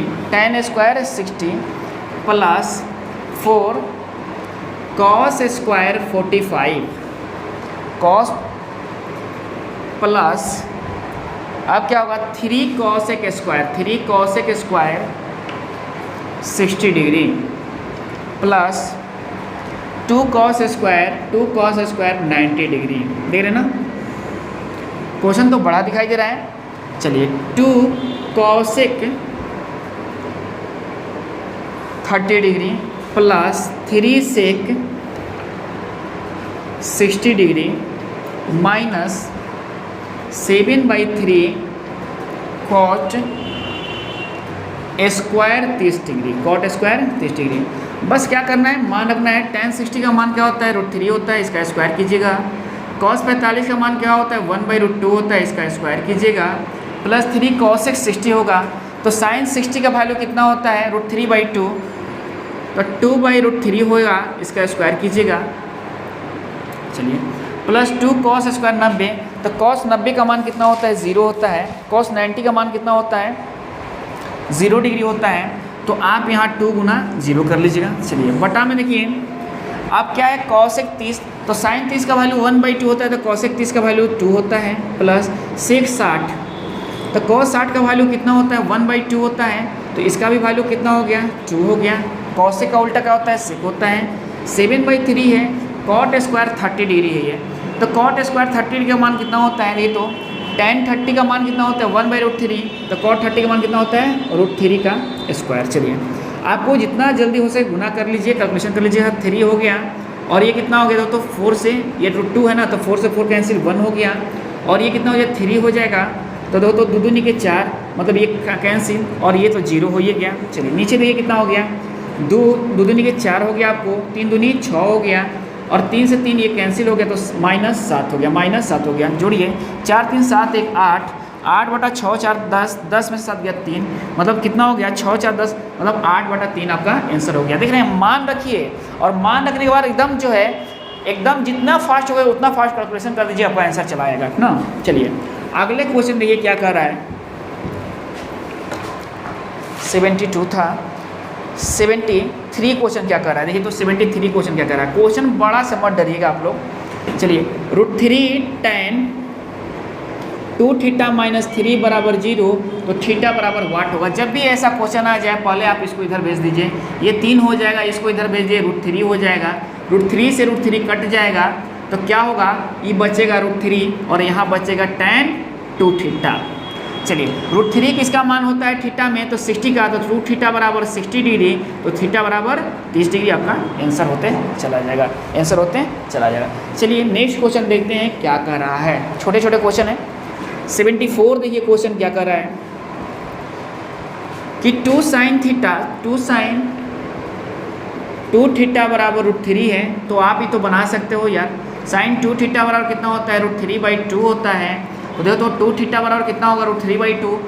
plus 4 cos square 45 cos plus अब क्या होगा 3 cos square 60 degree plus 2 cos square 90 degree. देख रहे ना, क्वेश्चन तो बड़ा दिखाई दे रहा है। चलिए 2 cos 30 degree plus 3 sec 60 degree minus 7/3 cot square 30 degree. बस क्या करना है, मान रखना है। tan 60 का मान क्या होता है, √3 होता है, इसका स्क्वायर कीजिएगा। cos 45 का मान क्या होता है, 1/√2 होता है, इसका स्क्वायर कीजिएगा। प्लस 3 cos 60 होगा तो sin 60 का वैल्यू कितना होता है, √3/2, तो 2/√3 होगा, इसका स्क्वायर कीजिएगा। चलिए प्लस 2 cos स्क्वायर 90, तो cos 90 का मान कितना होता है, 0 होता है। cos 90 का मान कितना होता है, 0 डिग्री होता है। तो आप यहाँ 2 गुना 0 कर लीजिएगा। चलिए बटा में देखिए अब क्या है, cos 30 तो sin 30 का वैल्यू 1/2 होता है, तो cos 30 का वैल्यू 2 होता है। प्लस sec 60 तो cos 60 का वैल्यू कितना होता है, 1/2 होता है, तो इसका भी वैल्यू कितना हो गया, 2 हो गया। cos का उल्टा क्या होता है, sec होता है। 7/3 है, cot स्क्वायर 30 डिग्री है ये, तो cot स्क्वायर 30 डिग्री का मान कितना होता है, ये तो tan 30 का मान कितना होता है, 1/√3, तो cot 30 का मान कितना होता है, √3 का स्क्वायर। चलिए आपको जितना जल्दी हो सके गुना कर लीजिए, कैलकुलेशन कर लीजिए। 3 हो गया और ये कितना हो गया, तो 4 से ये √2 है ना, तो 4 से 4 कैंसिल 1 हो गया, और ये कितना हो गया, 3 हो जाएगा। तो दो तो 2 दूनी के 4, मतलब ये कैंसिल, और ये तो 0 हो ही गया। चलिए नीचे देखिए कितना हो गया, 2 दूनी के 4 हो गया, आपको 3 दूनी 6 हो गया, और 3 से 3 ये कैंसिल हो गया, तो -7 हो गया, -7 हो गया। जोड़िए 4 3 7 1 8, 8/6 4 10, 10 में से 7 गया 3, मतलब कितना हो गया, 6 4 10, मतलब 8/3 आपका आंसर हो गया। देख रहे हैं, मान रखिए, और मान रखने के बाद एकदम जो है, एकदम जितना फास्ट हो गया उतना फास्ट कैलकुलेशन कर दीजिए, आपका आंसर चला आएगा ना। चलिए अगले क्वेश्चन देखिए क्या कर रहा है। 72 था। 73 क्वेश्चन क्या कर रहा है, देखिए तो 73 क्वेश्चन क्या कर रहा है। क्वेश्चन बड़ा से मत डरिएगा आप लोग। चलिए √3 tan 2θ - 3 = 0, तो थीटा बराबर वाट होगा। जब भी ऐसा क्वेश्चन आ जाए पहले आप इसको इधर भेज दीजिए, ये 3 हो जाएगा, इसको इधर भेज दिए, √3 हो जाएगा, √3 से √3 कट जाएगा, तो क्या होगा, ये बचेगा √3 और यहाँ बचेगा tan 2θ। चलिए √3 किसका मान होता है थीटा में, तो 60 का, तो 2θ = 60 डिग्री, तो थीटा बराबर 30 डिग्री आपका आंसर होते चला जाएगा, आंसर होते चला जाएगा। चलिए नेक्स्ट क्वेश्चन देखते हैं क्या कर रहा है। छोटे छोटे क्वेश्चन है। 74 देखिए क्वेश्चन क्या कर रहा है कि 2 sin 2θ बराबर √3 है, तो आप ही तो बना सकते हो यार। sin 2θ बराबर कितना होता है, √3/2 होता है, तो देखो तो 2θ बराबर कितना होगा, √3/2,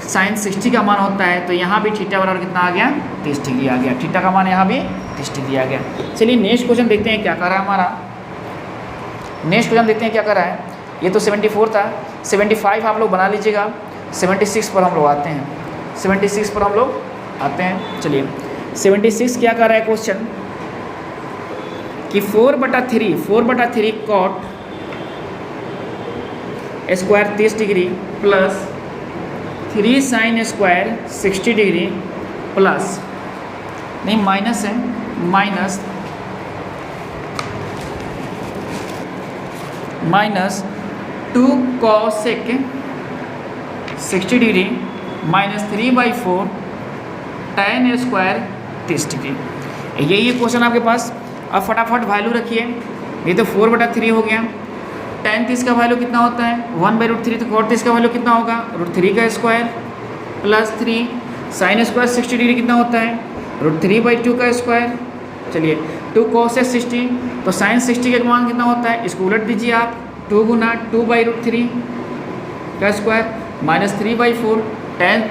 sin 60 का मान होता है, तो यहाँ भी थीटा बराबर कितना आ गया, 30 डिग्री आ गया। थीटा का मान यहाँ भी 30 डिग्री आ गया। चलिए नेक्स्ट क्वेश्चन देखते हैं क्या कर रहा है हमारा। नेक्स्ट क्वेश्चन देखते हैं क्या कर रहा है। ये तो 74 था। 75 आप लोग बना लीजिएगा। 76 पर हम लोग आते हैं। 76 पर हम लोग आते हैं। चलिए 76 क्या कर रहा है क्वेश्चन कि 4/3 cot square 30 degree plus 3 sin square 60 degree plus, नहीं माइनस है, minus 2 cos 60 degree -3/4 tan square 30 degree. यही है क्वेश्चन आपके पास। अब फटाफट वैल्यू रखिए। ये तो 4/3 हो गया। tan 30 का वैल्यू कितना होता है, 1/√3, तो cot 30 का वैल्यू कितना होगा, √3 का square plus 3 sin square 60 degree कितना होता है, √3/2 का स्क्वायर चलिए 2 cos 60, तो साइन 60 का मान कितना होता है, इसको उलट दीजिए आप, 2 गुना 2/√3 का स्क्वायर माइनस 3/4 tan,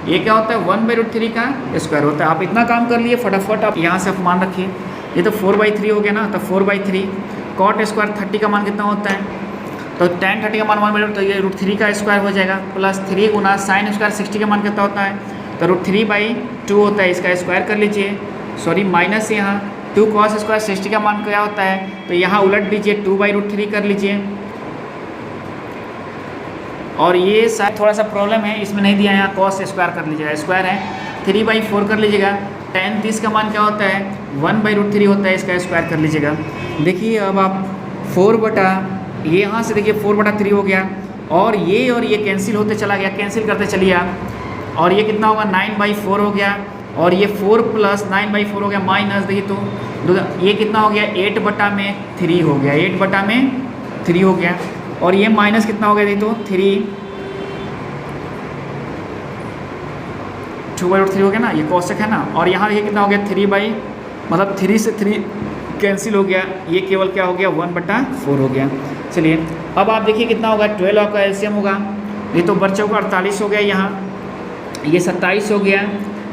ये क्या होता है 1/√3 का स्क्वायर होता है। आप इतना काम कर लिए फटाफट, आप यहाँ से आप मान रखिए, ये तो 4/3 हो गया ना, तो 4/3 cot स्क्वायर 30 का मान कितना होता है, तो tan 30 का मान 1/√3, तो ये √3 का स्क्वायर हो जाएगा, प्लस 3 गुना साइन स्क्वायर 60 का मान कितना होता है, तो √3/2 होता है, इसका स्क्वायर कर लीजिए, सॉरी माइनस यहाँ 2 cos स्क्वायर 60 का मान क्या होता है, तो यहाँ उलट दीजिए 2/√3 कर लीजिए। और ये शायद थोड़ा सा प्रॉब्लम है, इसमें नहीं दिया, यहाँ cos स्क्वायर कर लीजिएगा, स्क्वायर है 3/4 कर लीजिएगा, tan 30 का मान क्या होता है 1/√3 होता है, इसका स्क्वायर कर लीजिएगा। देखिए अब आप 4 बटा, ये यहाँ से देखिए 4/3 हो गया, और ये कैंसिल होते चला गया, कैंसिल करते चलिए आप, और ये कितना होगा 9/4 हो गया, और ये 4 प्लस 9/4 हो गया, माइनस देखिए तो ये कितना हो गया 8/3 हो गया, 8/3 हो गया, और ये माइनस कितना हो गया देखिए तो 2/3 हो गया ना, ये कोसेक है ना, और यहाँ ये कितना हो गया 3 से 3 कैंसिल हो गया, ये केवल क्या हो गया 1/4 हो गया। चलिए अब आप देखिए कितना होगा 12 का एलसीएम होगा, ये तो बच्चों का 48 हो गया, यहाँ ये 27 हो गया,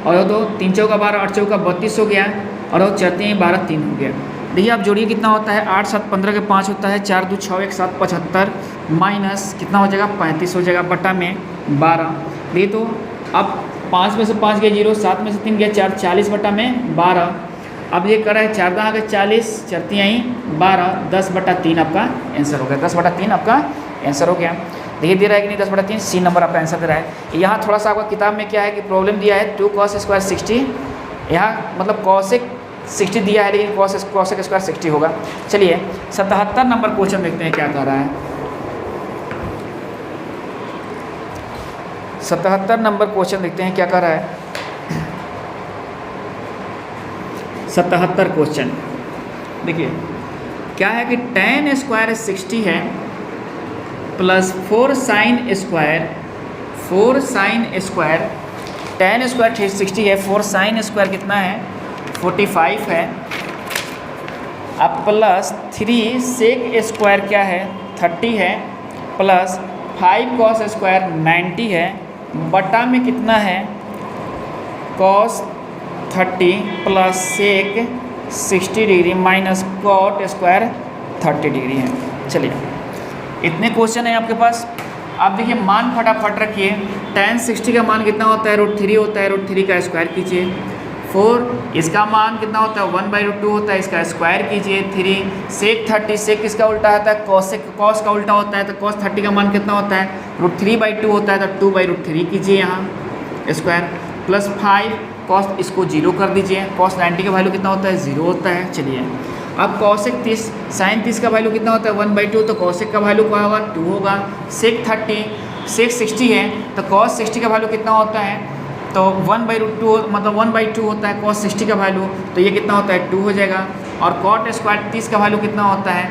और तो 3 चौका 12, 8 चौका 32 हो गया, और 4 3 12 3 हो गया। देखिए आप जोड़िए कितना होता है 8 7 15 के 5 होता है, 4 2 6 1 7 75 माइनस कितना हो जाएगा 35 हो जाएगा, बटा में 12। देखिए तो अब 5 में से 5 गया 0, 7 में से 3 गया 4, 40 बटा में 12। अब ये कर रहा है 4 दहा के 40, 4 तिहाई 12, 10/3 आपका आंसर हो गया, 10/3 आपका आंसर हो गया। देखिए दे रहा है कि नहीं 10/3, सी नंबर आपका आंसर दे रहा है। यहाँ थोड़ा सा आपका किताब में क्या है कि प्रॉब्लम दिया है 2 cos स्क्वायर 60, यहाँ मतलब cosec 60 दिया है, लेकिन cosec स्क्वायर 60 होगा। चलिए 77 नंबर क्वेश्चन देखते हैं क्या कह रहा है। 77 नंबर क्वेश्चन देखते हैं क्या कह रहा है। 77 क्वेश्चन देखिए क्या है कि tan स्क्वायर 60 है plus 4 sin square, 4 sin square, tan square 60 है, 4 sin स्क्वायर कितना है 45 है, अब प्लस 3 sec स्क्वायर क्या है 30 है, प्लस 5 cos स्क्वायर 90 है, बटा में कितना है cos 30 plus sec 60 degree minus cot square 30 degree है। चलिए इतने क्वेश्चन है आपके पास। आप देखिए मान फटाफट रखिए, tan 60 का मान कितना होता है √3 होता है, √3 का स्क्वायर कीजिए, 4 इसका मान कितना होता है 1/2 होता है, इसका स्क्वायर कीजिए, 3 sec 30, sec इसका उल्टा होता है cos का उल्टा होता है, तो cos 30 का मान कितना होता है √3/2 होता है, तो 2/3 कीजिए यहाँ स्क्वायर, प्लस 5 cos इसको 0 कर दीजिए, cos 90 का वैल्यू कितना होता है 0 होता है। चलिए अब cosec 30 sin 30 का वैल्यू कितना होता है 1/2, तो cosec का वैल्यू क्या होगा 2 होगा, sec 60 है, तो cos 60 का वैल्यू कितना होता है तो 1/2 मतलब 1/2 होता है cos 60 का वैल्यू, तो ये कितना होता है 2 हो जाएगा, और cot स्क्वायर 30 का वैल्यू कितना होता है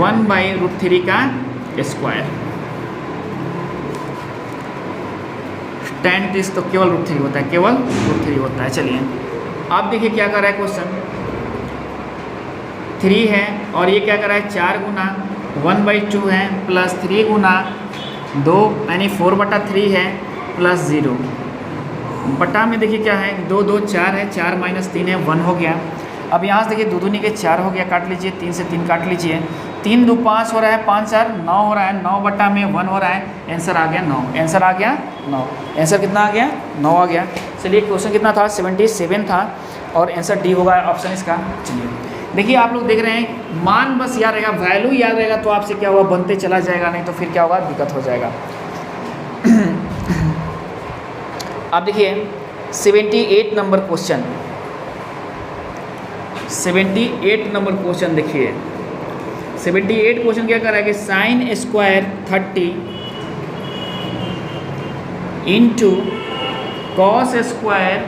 1/√3 का स्क्वायर, tan 30 तो केवल √3 होता है, केवल √3 होता है। चलिए आप देखिए क्या कर रहा है क्वेश्चन, 3 है और ये क्या कर रहा है 4 गुना 1/2 है, प्लस 3 गुना 2 यानी 4/3 है, प्लस 0 बटा में देखिए क्या है 2 2 4 है, 4 माइनस 3 है 1 हो गया। अब यहाँ से देखिए 2 दूनी के 4 हो गया, काट लीजिए, 3 से 3 काट लीजिए, 3 2 5 हो रहा है, 5 4 9 हो रहा है, 9 बटा में 1 हो रहा है, आंसर आ गया 9, आंसर आ गया 9, आंसर कितना आ गया 9 आ गया। चलिए क्वेश्चन कितना था 77 था, और आंसर डी होगा ऑप्शन इसका। चलिए देखिए आप लोग देख रहे हैं मान बस याद रहेगा, वैल्यू याद रहेगा तो आपसे क्या हुआ बनते चला जाएगा, नहीं तो फिर क्या होगा दिक्कत हो जाएगा। आप देखिए 78 नंबर क्वेश्चन, 78 नंबर क्वेश्चन देखिए 78 क्वेश्चन क्या कर रहा है कि sine square 30 into cos square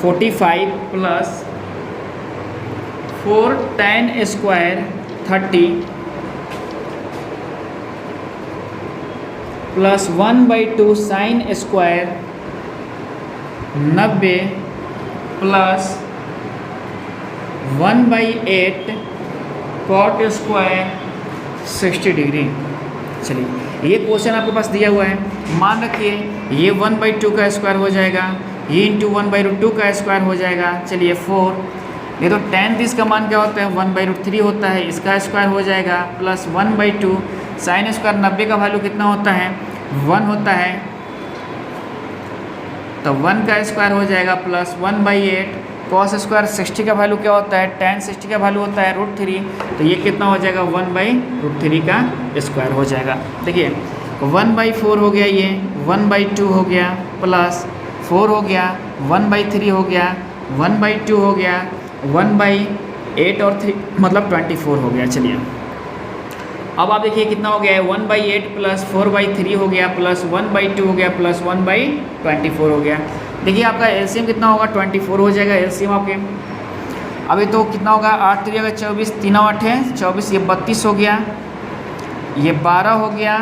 45 plus 4 tan square 30 plus 1/2 sine square 90 plus 1/8 cot square 60 degree. चलिए ये क्वेश्चन आपके पास दिया हुआ है, मान रखिए ये 1/2 का स्क्वायर हो जाएगा, ये इंटू 1/√2 का स्क्वायर हो जाएगा। चलिए 4, ये तो tan 30 का मान क्या होता है 1/√3 होता है, इसका स्क्वायर हो जाएगा प्लस 1/2 साइन स्क्वायर 90 का वैल्यू कितना होता है 1 होता है, तो 1 का स्क्वायर हो जाएगा प्लस 1/8 कॉस स्क्वायर 60 का वैल्यू क्या होता है tan 60 का वैल्यू होता है √3, तो ये कितना हो जाएगा 1/√3 का स्क्वायर हो जाएगा। देखिए 1/4 हो गया, ये 1/2 हो गया प्लस 4 हो गया, 1/3 हो गया, 1/2 हो गया, 1/8 और 3 मतलब 24 हो गया। चलिए अब आप देखिए कितना हो गया है 1/8 प्लस 4/3 हो गया प्लस 1/2 हो गया प्लस 1/24 हो गया। देखिए आपका एलसीएम कितना होगा 24 हो जाएगा एलसीएम आपके। अभी तो कितना होगा 8 3 अगर 24, 3 8 है 24, ये 32 हो गया, ये 12 हो गया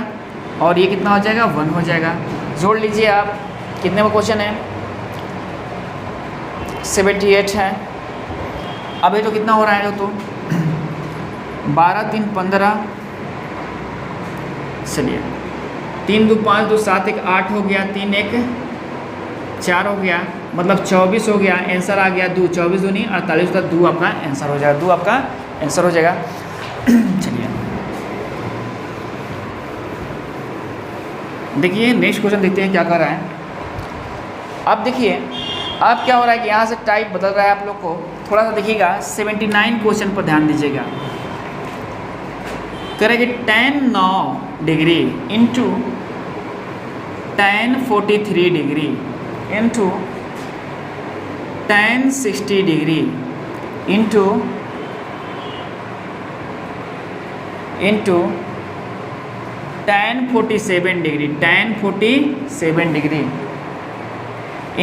और ये कितना हो जाएगा 1 हो जाएगा। जोड़ लीजिए आप, कितने में क्वेश्चन है 78 है। अभी तो कितना हो रहा है तो 12 3 15, चलिए 3 2 5 2 7 1 8 हो गया, 3 1 4 हो गया मतलब 24 हो गया। आंसर आ गया 2, 24 दूनी 48 का 2 आपका आंसर हो जाएगा, 2 आपका आंसर हो जाएगा। चलिए देखिए नेक्स्ट क्वेश्चन देखते हैं क्या कर रहा है। अब देखिए अब क्या हो रहा है कि यहाँ से टाइप बदल रहा है आप लोग को, थोड़ा सा देखिएगा 79 क्वेश्चन पर ध्यान दीजिएगा। करेंगे tan 9 degree into tan 43 degree into tan 60 degree into tan 47 degree, tan 47 degree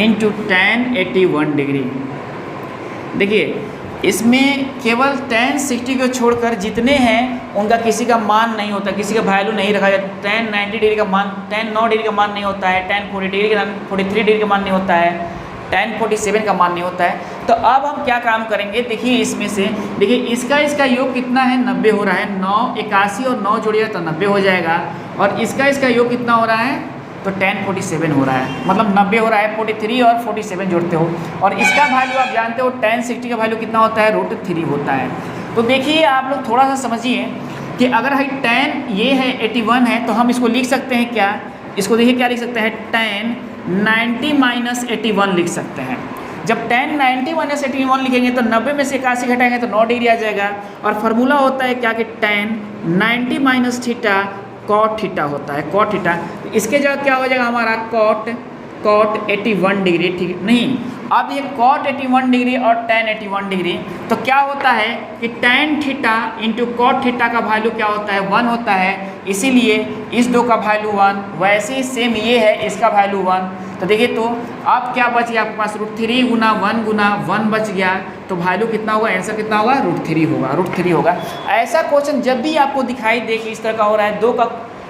into tan 81 degree. देखिए इसमें केवल tan 60 को छोड़कर जितने हैं उनका किसी का मान नहीं होता, किसी का वैल्यू नहीं रखा जाता। tan 90 डिग्री का मान, tan 9 डिग्री का मान नहीं होता है, tan 40 डिग्री का 43 डिग्री का मान नहीं होता है, tan 47 का मान नहीं होता है। तो अब हम क्या काम करेंगे, देखिए इसमें से देखिए इसका योग कितना है 90 हो रहा है, 9 81 और 9 जोड़िएगा तो 90 हो जाएगा, और इसका योग कितना हो रहा है तो tan 47 हो रहा है, मतलब 90 हो रहा है, 43 और 47 जोड़ते हो, और इसका वैल्यू आप जानते हो tan 60 का वैल्यू कितना होता है √3 होता है। तो देखिए आप लोग थोड़ा सा समझिए कि अगर है tan ये है 81 है तो हम इसको लिख सकते हैं क्या, इसको देखिए क्या लिख सकते हैं tan 90 - 81 लिख सकते हैं। जब tan 90 - 81 लिखेंगे तो 90 में से 81 घटाएंगे तो 9 डिग्री आ जाएगा, और फार्मूला होता है क्या कि tan 90 - थीटा cot थीटा होता है, cot थीटा। इसके जगह क्या हो जाएगा हमारा cot 81 डिग्री, ठीक नहीं। अब ये cot 81 डिग्री और tan 81 डिग्री, तो क्या होता है कि tan theta into cot theta का वैल्यू क्या होता है 1 होता है, इसीलिए इस 2 का वैल्यू 1, वैसे ही सेम ये है इसका वैल्यू 1। तो देखिए तो अब क्या बच गया आपके पास √3 गुना 1 गुना 1 बच गया, तो वैल्यू कितना होगा, आंसर कितना होगा √3 होगा, √3 होगा। ऐसा क्वेश्चन जब भी आपको दिखाई दे कि इस तरह का हो रहा है, 2 का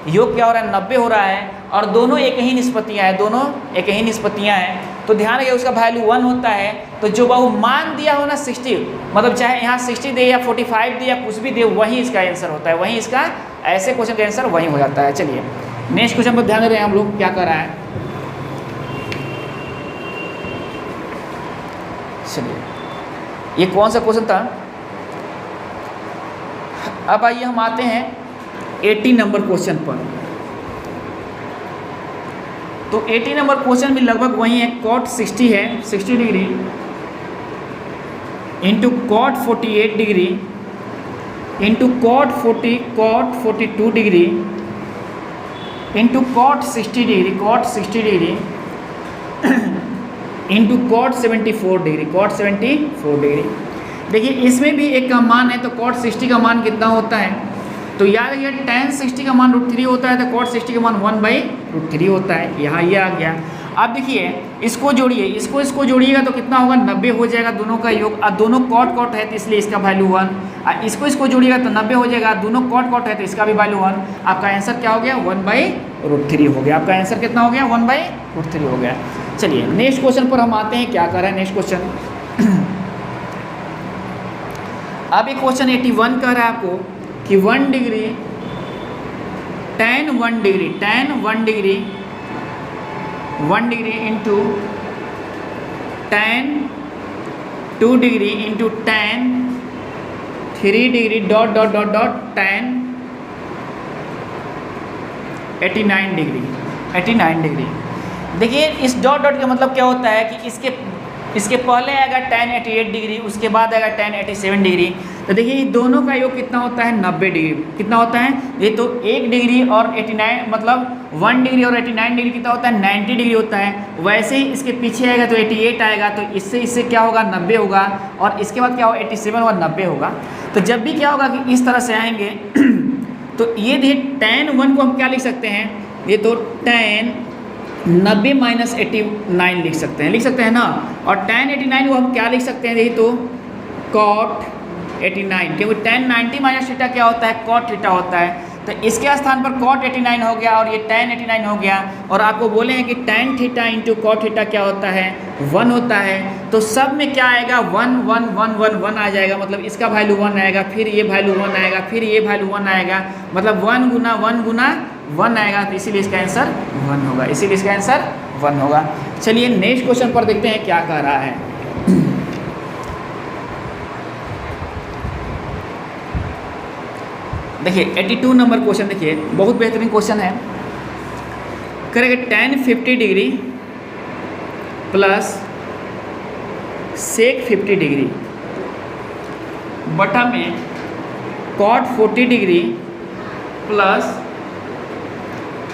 योग क्या हो रहा है 90 हो रहा है और दोनों एक ही निष्पत्तियाँ हैं, दोनों एक ही निष्पत्तियाँ हैं, तो ध्यान रखिए उसका वैल्यू 1 होता है। तो जो बहु मान दिया हो ना 60, मतलब चाहे यहाँ 60 दे या 45 दे या कुछ भी दे, वही इसका आंसर होता है, वही इसका ऐसे क्वेश्चन का आंसर वही हो जाता है। चलिए नेक्स्ट क्वेश्चन पर ध्यान दे रहे हैं हम लोग क्या कर रहा है। चलिए ये कौन सा क्वेश्चन था, अब आइए हम आते हैं 80 नंबर क्वेश्चन पर। तो 80 नंबर क्वेश्चन भी लगभग वही है, cot 60 है 60 degree into cot 48 degree into cot 42 degree into cot 60 degree into cot 74 degree. देखिए इसमें भी एक का मान है, तो cot 60 का मान कितना होता है, तो याद रखिए tan 60 का मान √3 होता है, तो cot 60 का मान 1/√3 होता है, यहाँ ये आ गया। अब देखिए इसको जोड़िए, इसको जोड़िएगा तो कितना होगा 90 हो जाएगा दोनों का योग, और दोनों cot है तो इसलिए इसका वैल्यू 1, और इसको जोड़िएगा तो 90 हो जाएगा, दोनों cot है तो इसका भी वैल्यू 1। आपका आंसर क्या हो गया 1/√3 हो गया, आपका आंसर कितना हो गया 1/√3 हो गया। चलिए नेक्स्ट क्वेश्चन पर हम आते हैं, क्या कर रहे हैं नेक्स्ट क्वेश्चन। अब एक क्वेश्चन 81 कह रहा है आपको कि 1 degree tan 1 degree into tan 2 degree into tan 3 degree dot dot dot dot tan 89 degree. देखिए इस डॉट डॉट का मतलब क्या होता है कि इसके पहले आएगा tan 88 डिग्री, उसके बाद आएगा tan 87 डिग्री। तो देखिए ये दोनों का योग कितना होता है 90 डिग्री। कितना होता है ये तो 1 डिग्री और 89 मतलब 1 डिग्री और 89 डिग्री कितना होता है 90 डिग्री होता है। वैसे ही इसके पीछे आएगा तो 88 आएगा, तो इससे क्या होगा 90 होगा, और इसके बाद क्या होगा 87 और 90 होगा। तो जब भी क्या होगा कि इस तरह से आएंगे तो ये देखिए tan 1 को हम क्या लिख सकते हैं, ये तो tan 90 माइनस 89 लिख सकते हैं ना। और tan 89 को हम क्या लिख सकते हैं, यही तो cot 89, क्योंकि tan 90 माइनस थीटा क्या होता है cot थीटा होता है। तो इसके स्थान पर cot 89 हो गया और ये tan 89 हो गया, और आपको बोले हैं कि tan theta into cot theta क्या होता है 1 होता है। तो सब में क्या आएगा 1 1 1 1 1 आ जाएगा, मतलब इसका वैल्यू 1 आएगा, फिर ये वैल्यू 1 आएगा, फिर ये वैल्यू 1 आएगा, मतलब 1 गुना 1 गुना 1 आएगा। तो इसीलिए इसका आंसर 1 होगा, इसीलिए इसका आंसर 1 होगा। चलिए नेक्स्ट क्वेश्चन पर देखते हैं क्या कह रहा है। देखिए 82 नंबर क्वेश्चन, देखिए बहुत बेहतरीन क्वेश्चन है। करेंगे tan 50 degree plus sec 50 degree बटा में cot 40 degree plus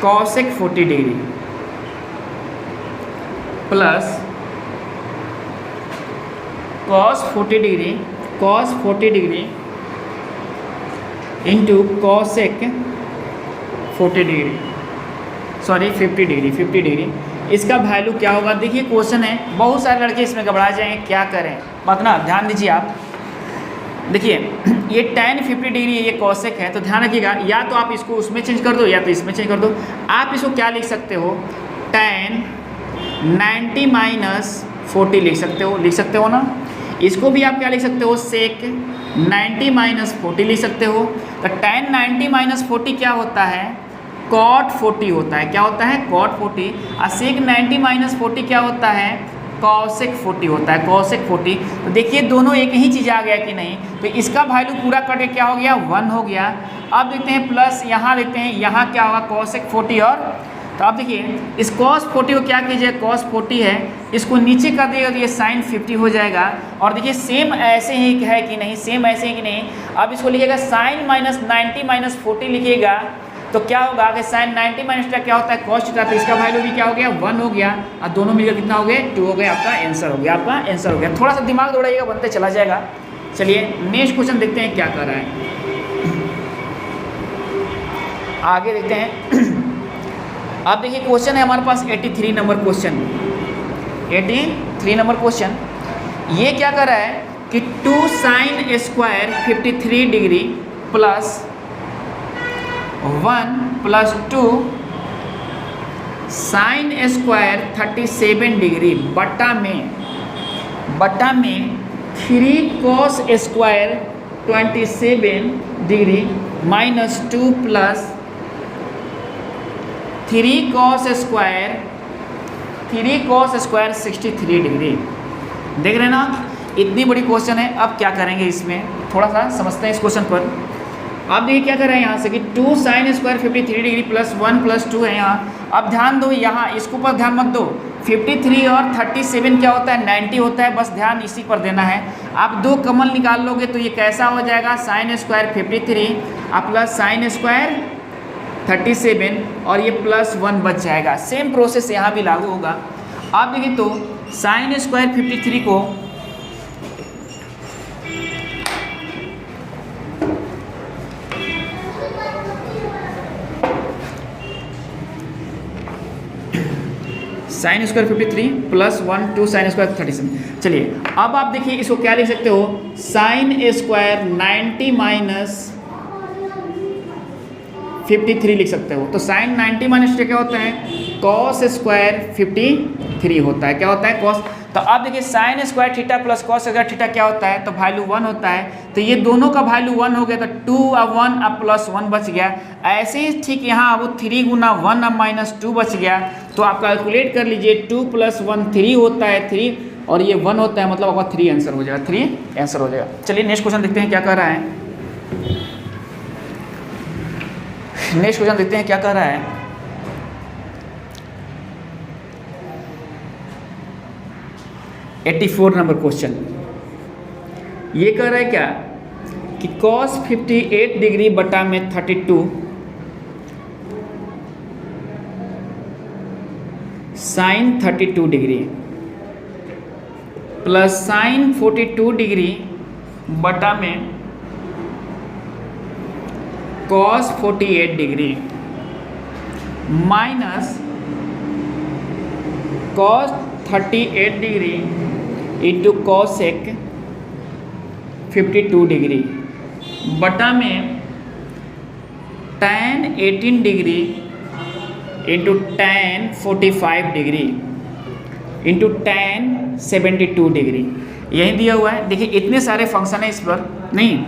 cosec 40 degree plus cos 40 degree into cosec 40 degree, sorry 50 degree. इसका वैल्यू क्या होगा। देखिए क्वेश्चन है, बहुत सारे लड़के इसमें घबरा जाएंगे क्या करें, बात ना ध्यान दीजिए आप। देखिए ये tan 50 डिग्री ये cosec है, तो ध्यान रखिएगा, या तो आप इसको उसमें चेंज कर दो या तो इसमें चेंज कर दो। आप इसको क्या लिख सकते हो tan 90 माइनस 40 लिख सकते हो ना। इसको भी आप क्या लिख सकते हो sec 90 माइनस 40 लिख सकते हो। तो tan 90 माइनस 40 क्या होता है cot 40 होता है, क्या होता है cot 40, और sec 90 माइनस 40 क्या होता है cosec 40 होता है, cosec 40। तो देखिए दोनों एक ही चीज़ आ गया कि नहीं, तो इसका वैल्यू पूरा करके क्या हो गया 1 हो गया। अब देखते हैं प्लस यहाँ देखते हैं यहाँ क्या होगा cosec 40, और तो आप देखिए इस cos 40 को क्या कीजिए, cos 40 है इसको नीचे कर दिएगा तो ये sin 50 हो जाएगा। और देखिए सेम ऐसे ही है कि नहीं, सेम ऐसे ही कि नहीं। अब इसको लिखिएगा sin माइनस 90 माइनस 40 लिखिएगा, तो क्या होगा कि sin 90 माइनस क्या होता है cos थीटा, तो इसका वैल्यू भी क्या हो गया 1 हो गया, और दोनों मिलकर कितना हो गए 2 हो गए। आपका आंसर हो गया, आपका आंसर हो गया। थोड़ा सा दिमाग दौड़ाइएगा, बनते चला जाएगा। चलिए नेक्स्ट क्वेश्चन देखते हैं क्या कर रहा है, आगे देखते हैं। अब देखिए क्वेश्चन है हमारे पास 83 नंबर क्वेश्चन, 83 नंबर क्वेश्चन। ये क्या कर रहा है कि 2 sin square 53 degree plus 1 plus 2 sin square 37 degree बटा में 3 cos square 27 degree minus 2 plus 3 cos square 63 degree. देख रहे हैं ना, इतनी बड़ी क्वेश्चन है। अब क्या करेंगे इसमें, थोड़ा सा समझते हैं इस क्वेश्चन पर। आप देखिए क्या कर रहे हैं यहाँ से कि 2 sin square 53 degree plus 1 plus 2 है यहाँ। अब ध्यान दो, यहाँ इसके ऊपर ध्यान मत दो। 53 और 37 क्या होता है 90 होता है, बस ध्यान इसी पर देना है। आप 2 कॉमन निकाल लोगे तो ये कैसा हो जाएगा sin स्क्वायर 53 और प्लस sin स्क्वायर 37 और ये प्लस 1 बच जाएगा। सेम प्रोसेस यहाँ भी लागू होगा। आप देखिए तो sin स्क्वायर 53 को sin square 53 plus 1 2 sin square 37। चलिए अब आप देखिए इसको क्या लिख सकते हो, sin स्क्वायर 90 माइनस 53 लिख सकते हो। तो साइन 90 माइनस थीटा क्या होता है, कॉस स्क्वायर 53 होता है। क्या होता है, कॉस। तो अब देखिए sine square theta plus cos square theta क्या होता है, तो वैल्यू 1 होता है। तो ये दोनों का वैल्यू 1 हो गया, तो 2 अब 1 अब प्लस 1 बच गया। ऐसे ही ठीक यहाँ अब 3 गुना 1 अब माइनस 2 बच गया। तो आप कैलकुलेट कर लीजिए, 2 + 1 3 होता है 3, और ये 1 होता है, मतलब आपका 3 आंसर हो जाएगा, 3 आंसर हो जाएगा। चलिए नेक्स्ट क्वेश्चन देखते हैं क्या कर रहा है। नेक्स्ट क्वेश्चन देखते हैं क्या कर रहा है। एट्टी 84 नंबर क्वेश्चन ये कह रहा है क्या कि cos 58 डिग्री बटा में 32 sine 32 degree plus sine 42 degree बटा में cos 48 degree minus cos 38 degree into cosec 52 degree बटा में tan 18 degree into tan 45 degree into tan 72 degree. यही दिया हुआ है। देखिए इतने सारे फंक्शन है इस पर नहीं।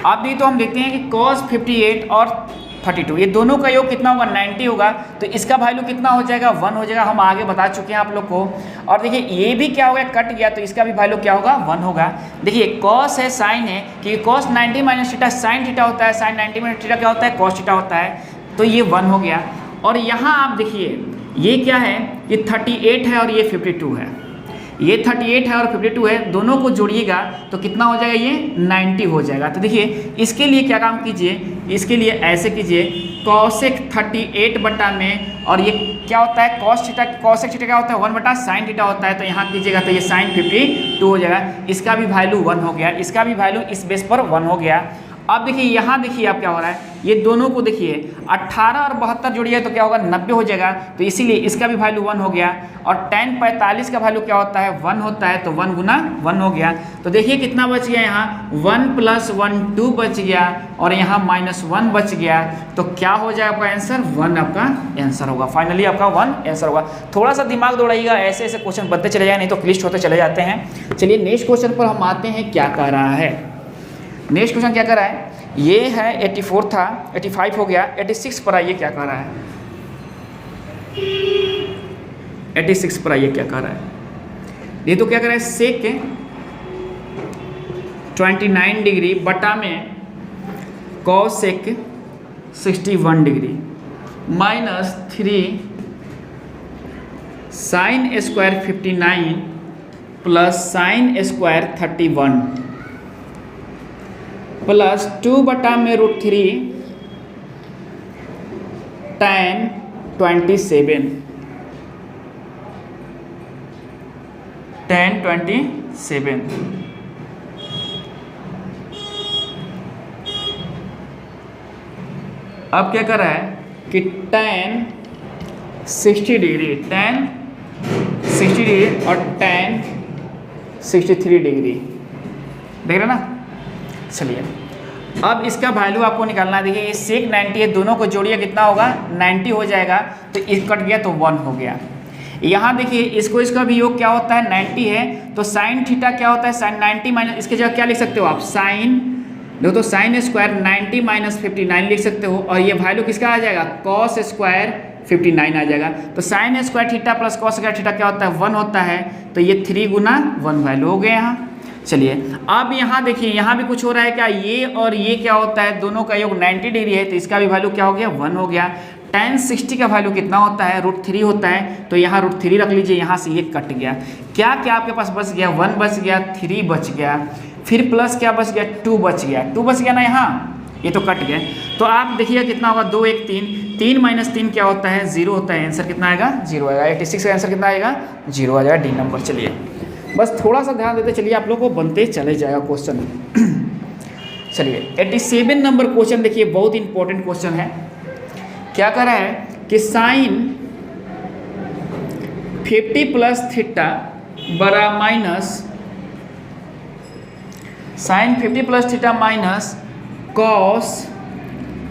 अब भी तो हम देखते हैं कि cos 58 और 32 ये दोनों का योग कितना होगा, 90 होगा। तो इसका वैल्यू कितना हो जाएगा, 1 हो जाएगा। हम आगे बता चुके हैं आप लोग को। और देखिए ये भी क्या हो गया, कट गया, तो इसका भी वैल्यू क्या होगा, 1 होगा। देखिए cos है, साइन है कि cos 90 minus theta sine theta होता है, साइन 90 माइनस थीटा क्या होता है, cos थीटा होता है। तो ये 1 हो गया। और यहाँ आप देखिए ये क्या है, ये 38 है और ये 52 है। ये 38 है और 52 है, दोनों को जोड़िएगा तो कितना हो जाएगा, ये 90 हो जाएगा। तो देखिए इसके लिए क्या काम कीजिए, इसके लिए ऐसे कीजिए cosec 38 बटा में, और ये क्या होता है cos थीटा, cosec थीटा क्या होता है 1 बटा sin थीटा होता है। तो यहाँ कीजिएगा तो ये sin 52 हो जाएगा। इसका भी वैल्यू 1 हो गया, इसका भी वैल्यू इस बेस पर 1 हो गया। अब देखिए यहाँ देखिए आप क्या हो रहा है, ये दोनों को देखिए 18 और 72 जोड़िए तो क्या होगा, 90 हो जाएगा। तो इसीलिए इसका भी वैल्यू 1 हो गया। और tan 45 का वैल्यू क्या होता है, 1 होता है। तो 1 गुना 1 हो गया। तो देखिए कितना बच गया, यहाँ 1 + 1 2 बच गया, और यहाँ -1 बच गया। तो क्या हो जाएगा आपका आंसर, 1 आपका आंसर होगा। फाइनली आपका 1 आंसर होगा। थोड़ा सा दिमाग दौड़ाइएगा, ऐसे ऐसे क्वेश्चन बनते चले जाए, नहीं तो क्लिष्ट होते चले जाते हैं। चलिए नेक्स्ट क्वेश्चन पर हम आते हैं, क्या कर रहा है नेक्स्ट क्वेश्चन, क्या कर रहा है। ये है 84 था, 85 हो गया। 86 पर आइए क्या कर रहा है, 86 पर आइए क्या कर रहा है। ये तो क्या कर रहा है, सेक 29 डिग्री बटा में cosec 61 degree minus 3 sine square 59 plus sine square 31 plus 2 बटा में √3 tan 27 tan 27। अब क्या कर रहा है कि tan 60 डिग्री, tan 60 डिग्री और tan 63 डिग्री, देख रहे ना। चलिए अब इसका वैल्यू आपको निकालना है। देखिए ये सेक 90 है, दोनों को जोड़िए कितना होगा, 90 हो जाएगा। तो इस कट गया तो 1 हो गया। यहाँ देखिए इसको इसका भी योग क्या होता है, 90 है। तो साइन थीटा क्या होता है, साइन 90 माइनस, इसके जगह क्या लिख सकते हो आप, साइन, देखो तो साइन स्क्वायर 90 माइनस 59 लिख सकते हो। और ये वैल्यू किसका आ जाएगा, कॉस स्क्वायर 59 आ जाएगा। तो sine square theta plus cos square theta क्या होता है, 1 होता है। तो ये 3 गुना 1 वैल्यू हो गया यहाँ। चलिए अब यहाँ देखिए यहाँ भी कुछ हो रहा है क्या, ये और ये क्या होता है, दोनों का योग 90 डिग्री है। तो इसका भी वैल्यू क्या हो गया, 1 हो गया। tan 60 का वैल्यू कितना होता है, √3 होता है। तो यहाँ √3 रख लीजिए, यहाँ से ये कट गया। क्या क्या आपके पास बच गया, 1 बच गया, 3 बच गया, फिर प्लस क्या बच गया, 2 बच गया। 2 बच गया ना यहाँ, ये तो कट गया। तो आप देखिए कितना होगा, 2 1 3, 3 - 3 क्या होता है, 0 होता है। आंसर कितना आएगा, 0 आएगा। 86 का आंसर कितना आएगा, 0 आ जाएगा, डी नंबर। चलिए बस थोड़ा सा ध्यान देते चलिए, आप लोग को बनते चले जाएगा क्वेश्चन। चलिए 87 नंबर क्वेश्चन देखिए, बहुत इंपॉर्टेंट क्वेश्चन है। क्या कर रहा है कि साइन 50 प्लस थीटा बड़ा minus sine 50 plus theta minus cos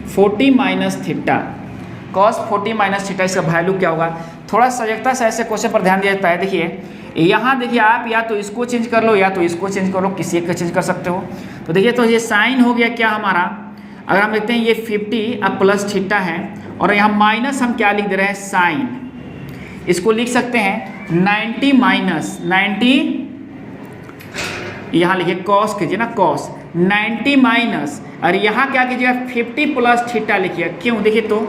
40 minus theta, cos 40 minus theta, इसका वैल्यू क्या होगा। थोड़ा सजगता से ऐसे क्वेश्चन पर ध्यान दिया जाता है। देखिए यहाँ देखिए आप या तो इसको चेंज कर लो या तो इसको चेंज कर लो, किसी एक का चेंज कर सकते हो। तो देखिए तो ये साइन हो गया क्या हमारा, अगर हम देखते हैं ये 50 अब प्लस थीटा है और यहाँ माइनस हम क्या लिख दे रहे हैं साइन, इसको लिख सकते हैं 90 माइनस 90, यहाँ लिखिए कॉस कीजिए ना, कॉस 90 माइनस और यहाँ क्या कीजिएगा 50 प्लस थीटा लिखिए। क्यों, देखिए तो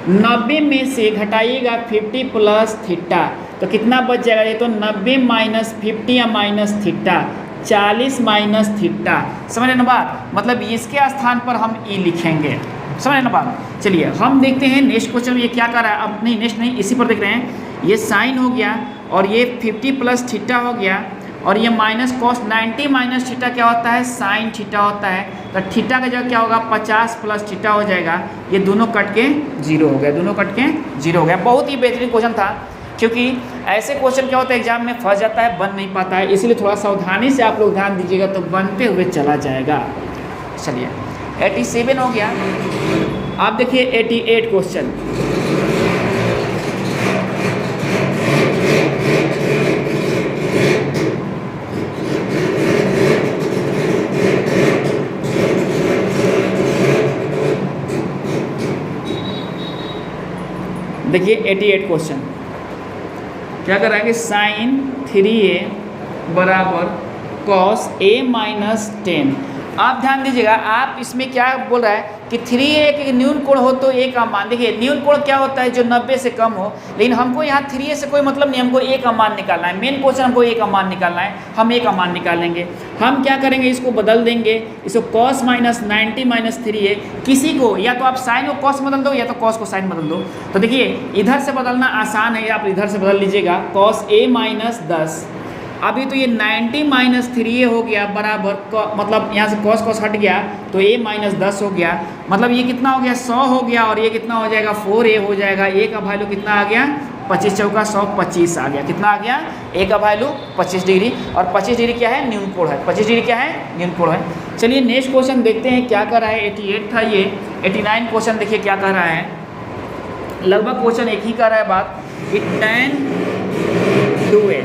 90 में से घटाइएगा 50 प्लस थीटा तो कितना बच जाएगा, ये तो 90 माइनस 50 या माइनस थीटा 40 माइनस थीटा। समझ ना बात, मतलब इसके स्थान पर हम ई लिखेंगे। समझ ना बात। चलिए हम देखते हैं नेक्स्ट क्वेश्चन में ये क्या कर रहा है। अब नहीं नेक्स्ट नहीं, इसी पर देख रहे हैं। ये साइन हो गया और ये 50 प्लस थीटा हो गया और ये माइनस कॉस 90 माइनस थीटा क्या होता है साइन थीटा होता है। तो थीटा का जगह क्या होगा 50 प्लस थीटा हो जाएगा। ये दोनों कट के जीरो हो गया, दोनों कट के जीरो हो गया। बहुत ही बेहतरीन क्वेश्चन था, क्योंकि ऐसे क्वेश्चन क्या होता है एग्जाम में फंस जाता है, बन नहीं पाता है, इसलिए थोड़ा सावधानी से आप लोग ध्यान दीजिएगा तो बनते हुए चला जाएगा। चलिए 87 हो गया। आप देखिए 88 क्वेश्चन। देखिए 88 क्वेश्चन क्या कर रहा है कि साइन 3a बराबर कॉस a माइनस 10। आप ध्यान दीजिएगा, आप इसमें क्या बोल रहा है कि 3a के न्यून कोण हो तो a का मान। देखिए न्यून कोण क्या होता है जो 90 से कम हो, लेकिन हमको यहाँ 3a से कोई मतलब नहीं, हमको a का मान निकालना है। मेन क्वेश्चन हमको a का मान निकालना है, हम a का मान निकालेंगे। हम क्या करेंगे, इसको बदल देंगे, इसको cos माइनस 90 माइनस 3a, किसी को या तो आप साइन को cos बदल दो या तो cos को साइन बदल दो। तो देखिए इधर से बदलना आसान है, आप इधर से बदल लीजिएगा cos a माइनस 10। अभी तो ये 90 माइनस 3a हो गया बराबर मतलब यहाँ से cos cos हट गया तो a माइनस 10 हो गया, मतलब ये कितना हो गया 100 हो गया और ये कितना हो जाएगा 4a हो जाएगा। a का वैल्यू कितना आ गया 25 चौका 100 25 आ गया। कितना आ गया a का वैल्यू 25 डिग्री, और 25 डिग्री क्या है न्यून कोण है, 25 डिग्री क्या है न्यून कोण है। चलिए नेक्स्ट क्वेश्चन देखते हैं क्या कर रहा है। 88 था ये, 89 क्वेश्चन देखिए क्या कर रहा है। लगभग क्वेश्चन एक ही कर रहा है बात कि tan 2a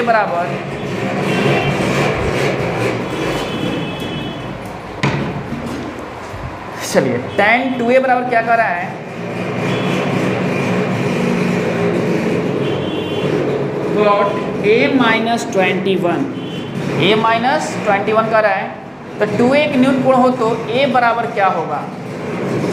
बराबर चलिए tan 2a बराबर क्या कर रहा है प्लॉट a माइनस 21 कर रहा है। तो 2a एक न्यून कोण हो तो a बराबर क्या होगा।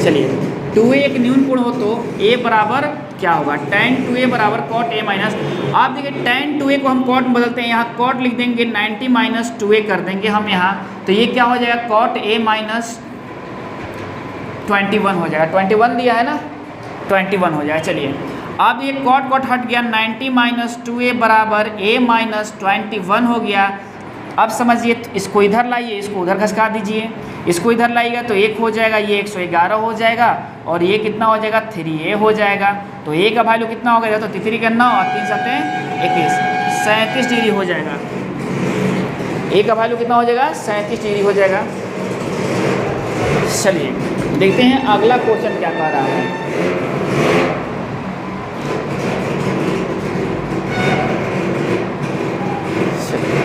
चलिए 2a एक न्यून कोण हो तो a बराबर क्या होगा, tan 2a बराबर cot a माइनस। आप देखिए tan 2a को हम cot में बदलते हैं, यहाँ cot लिख देंगे 90 माइनस 2a कर देंगे हम यहाँ, तो ये क्या हो जाएगा cot a माइनस 21 हो जाएगा। 21 दिया है ना, 21 हो जाएगा। चलिए अब ये cot cot हट गया, 90 माइनस 2a बराबर a माइनस 21 हो गया। अब समझिए इसको इधर लाइए, इसको उधर खसका दीजिए, इसको इधर लाइएगा तो 1 हो जाएगा, ये 111 हो जाएगा और ये कितना हो जाएगा 3a हो जाएगा। तो a का वैल्यू कितना हो गया, तो 3 का 9 और 3 7 21 37 डिग्री हो जाएगा। a का वैल्यू कितना हो जाएगा 37 डिग्री हो जाएगा। चलिए देखते हैं अगला क्वेश्चन क्या कर रहा है। चलिए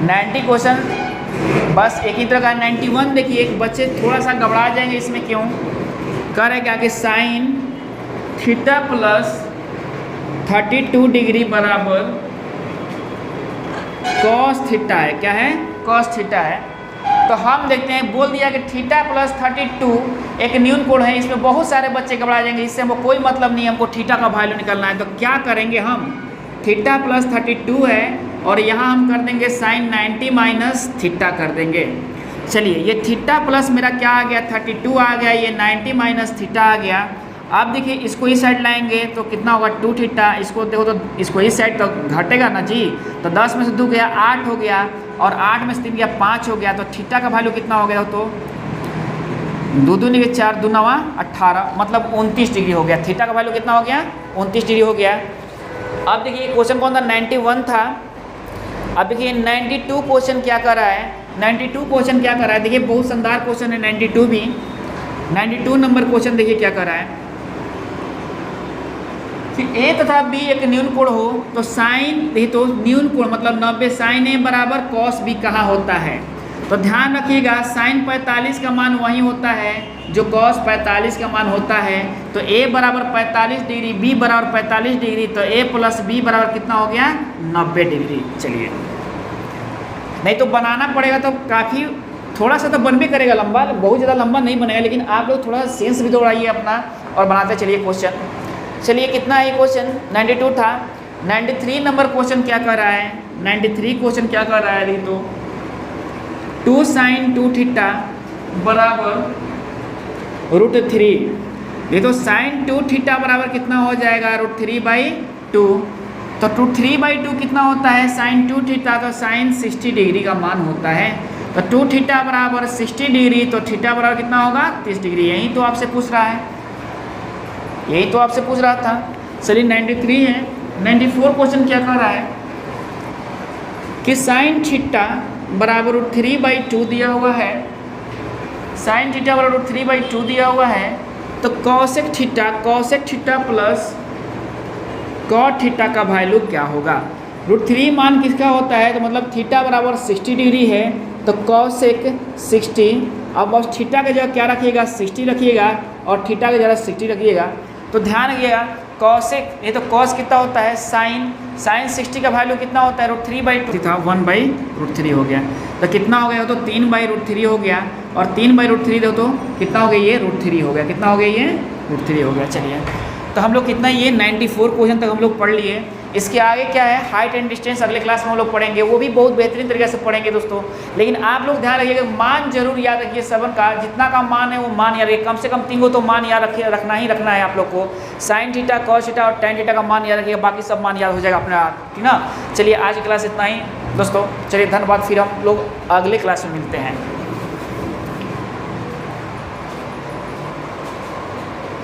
90 क्वेश्चन बस एक ही तरह का 91 देखिए, एक बच्चे थोड़ा सा घबरा जाएंगे इसमें, क्यों कर रहे क्या कि साइन थीटा प्लस 32 डिग्री बराबर कॉस थीटा है। क्या है कॉस थीटा है। तो हम देखते हैं बोल दिया कि थीटा प्लस 32 एक न्यून कोण है, इसमें बहुत सारे बच्चे घबरा जाएंगे, इससे हमको कोई मतलब नहीं, हमको थीटा का वैल्यू निकालना है। तो क्या करेंगे हम, थीटा प्लस 32 है और यहाँ हम कर देंगे साइन 90 माइनस थीटा कर देंगे। चलिए ये थीटा प्लस मेरा क्या आ गया 32 आ गया, ये 90 माइनस थीटा आ गया। आप देखिए इसको इस साइड लाएंगे तो कितना होगा 2 थीटा, इसको देखो तो इसको इस साइड तो घटेगा ना जी, तो 10 में से 2 गया 8 हो गया और 8 में से 3 गया 5 हो गया। तो थीटा का वैल्यू कितना हो गया, तो 2 दूनी के 4 2 9 18 मतलब 29 डिग्री हो गया। थीटा का वैल्यू कितना हो गया 29 डिग्री हो गया। अब देखिए क्वेश्चन कौन था 91 था, अब देखिए 92 क्वेश्चन क्या कर रहा है, 92 क्वेश्चन क्या कर रहा है, देखिए बहुत शानदार क्वेश्चन है 92 भी। 92 नंबर क्वेश्चन देखिए क्या कर रहा है कि ए तथा बी एक न्यून कोण हो तो साइन, देखिए तो न्यून कोण मतलब 90 साइन ए बराबर कॉस बी कहाँ होता है। तो ध्यान रखिएगा साइन 45 का मान वही होता है जो कॉस 45 का मान होता है। तो ए बराबर 45 डिग्री, बी बराबर 45 डिग्री, तो ए प्लस बी बराबर कितना हो गया 90 डिग्री। चलिए नहीं तो बनाना पड़ेगा तो काफ़ी थोड़ा सा तो बन भी करेगा लंबा, बहुत ज़्यादा लंबा नहीं बनेगा, लेकिन आप लोग थोड़ा सेंस भी दौड़ाइए अपना और बनाते चलिए क्वेश्चन। चलिए कितना है क्वेश्चन 92 था। 93 नंबर क्वेश्चन क्या कर रहा है, 93 क्वेश्चन क्या कर रहा है देखिए तो 2 sin 2 थीटा बराबर √3। ये तो sin 2 थीटा बराबर कितना हो जाएगा √3/2। तो √3/2 कितना होता है sin 2 थीटा, तो sin 60 डिग्री का मान होता है। तो 2 थीटा बराबर 60 डिग्री, तो थीटा बराबर कितना होगा 30 डिग्री। यही तो आपसे पूछ रहा है, यही तो आपसे पूछ रहा था। चलिए 93 है। 94 क्वेश्चन क्या कर रहा है कि sin थीटा बराबर √3/2 दिया हुआ है, sin थीटा बराबर √3/2 दिया हुआ है। तो cosec theta plus cot theta का वैल्यू क्या होगा। √3 मान किसका होता है, तो मतलब थीटा बराबर 60 डिग्री है, तो cosec 60। अब बस थीटा का जगह क्या रखिएगा 60 रखिएगा और थीटा का जगह 60 रखिएगा। तो ध्यान रखिएगा कॉसेक, ये तो कॉस कितना होता है साइन 60 का वैल्यू कितना होता है √3/2 था, 1/√3 हो गया। तो कितना हो गया तो 3/√3 हो गया, और 3/√3 दो तो कितना हो गया ये √3 हो गया। कितना हो गया ये √3 हो गया। चलिए तो हम लोग कितना ये 94 क्वेश्चन तक हम लोग पढ़ लिए। इसके आगे क्या है हाइट एंड डिस्टेंस अगले क्लास में हम लोग पढ़ेंगे, वो भी बहुत बेहतरीन तरीके से पढ़ेंगे दोस्तों। लेकिन आप लोग ध्यान रखिएगा मान जरूर याद रखिए सबन का, जितना का मान है वो मान याद रखिए, कम से कम 3 को तो मान याद रखिए, रखना ही रखना है आप लोग को। साइन थीटा कॉस थीटा और tan थीटा का मान याद रखिएगा, बाकी सब मान याद हो जाएगा अपने आप, ठीक ना। चलिए आज की क्लास इतना ही दोस्तों, चलिए धन्यवाद, फिर हम लोग अगले क्लास में मिलते हैं।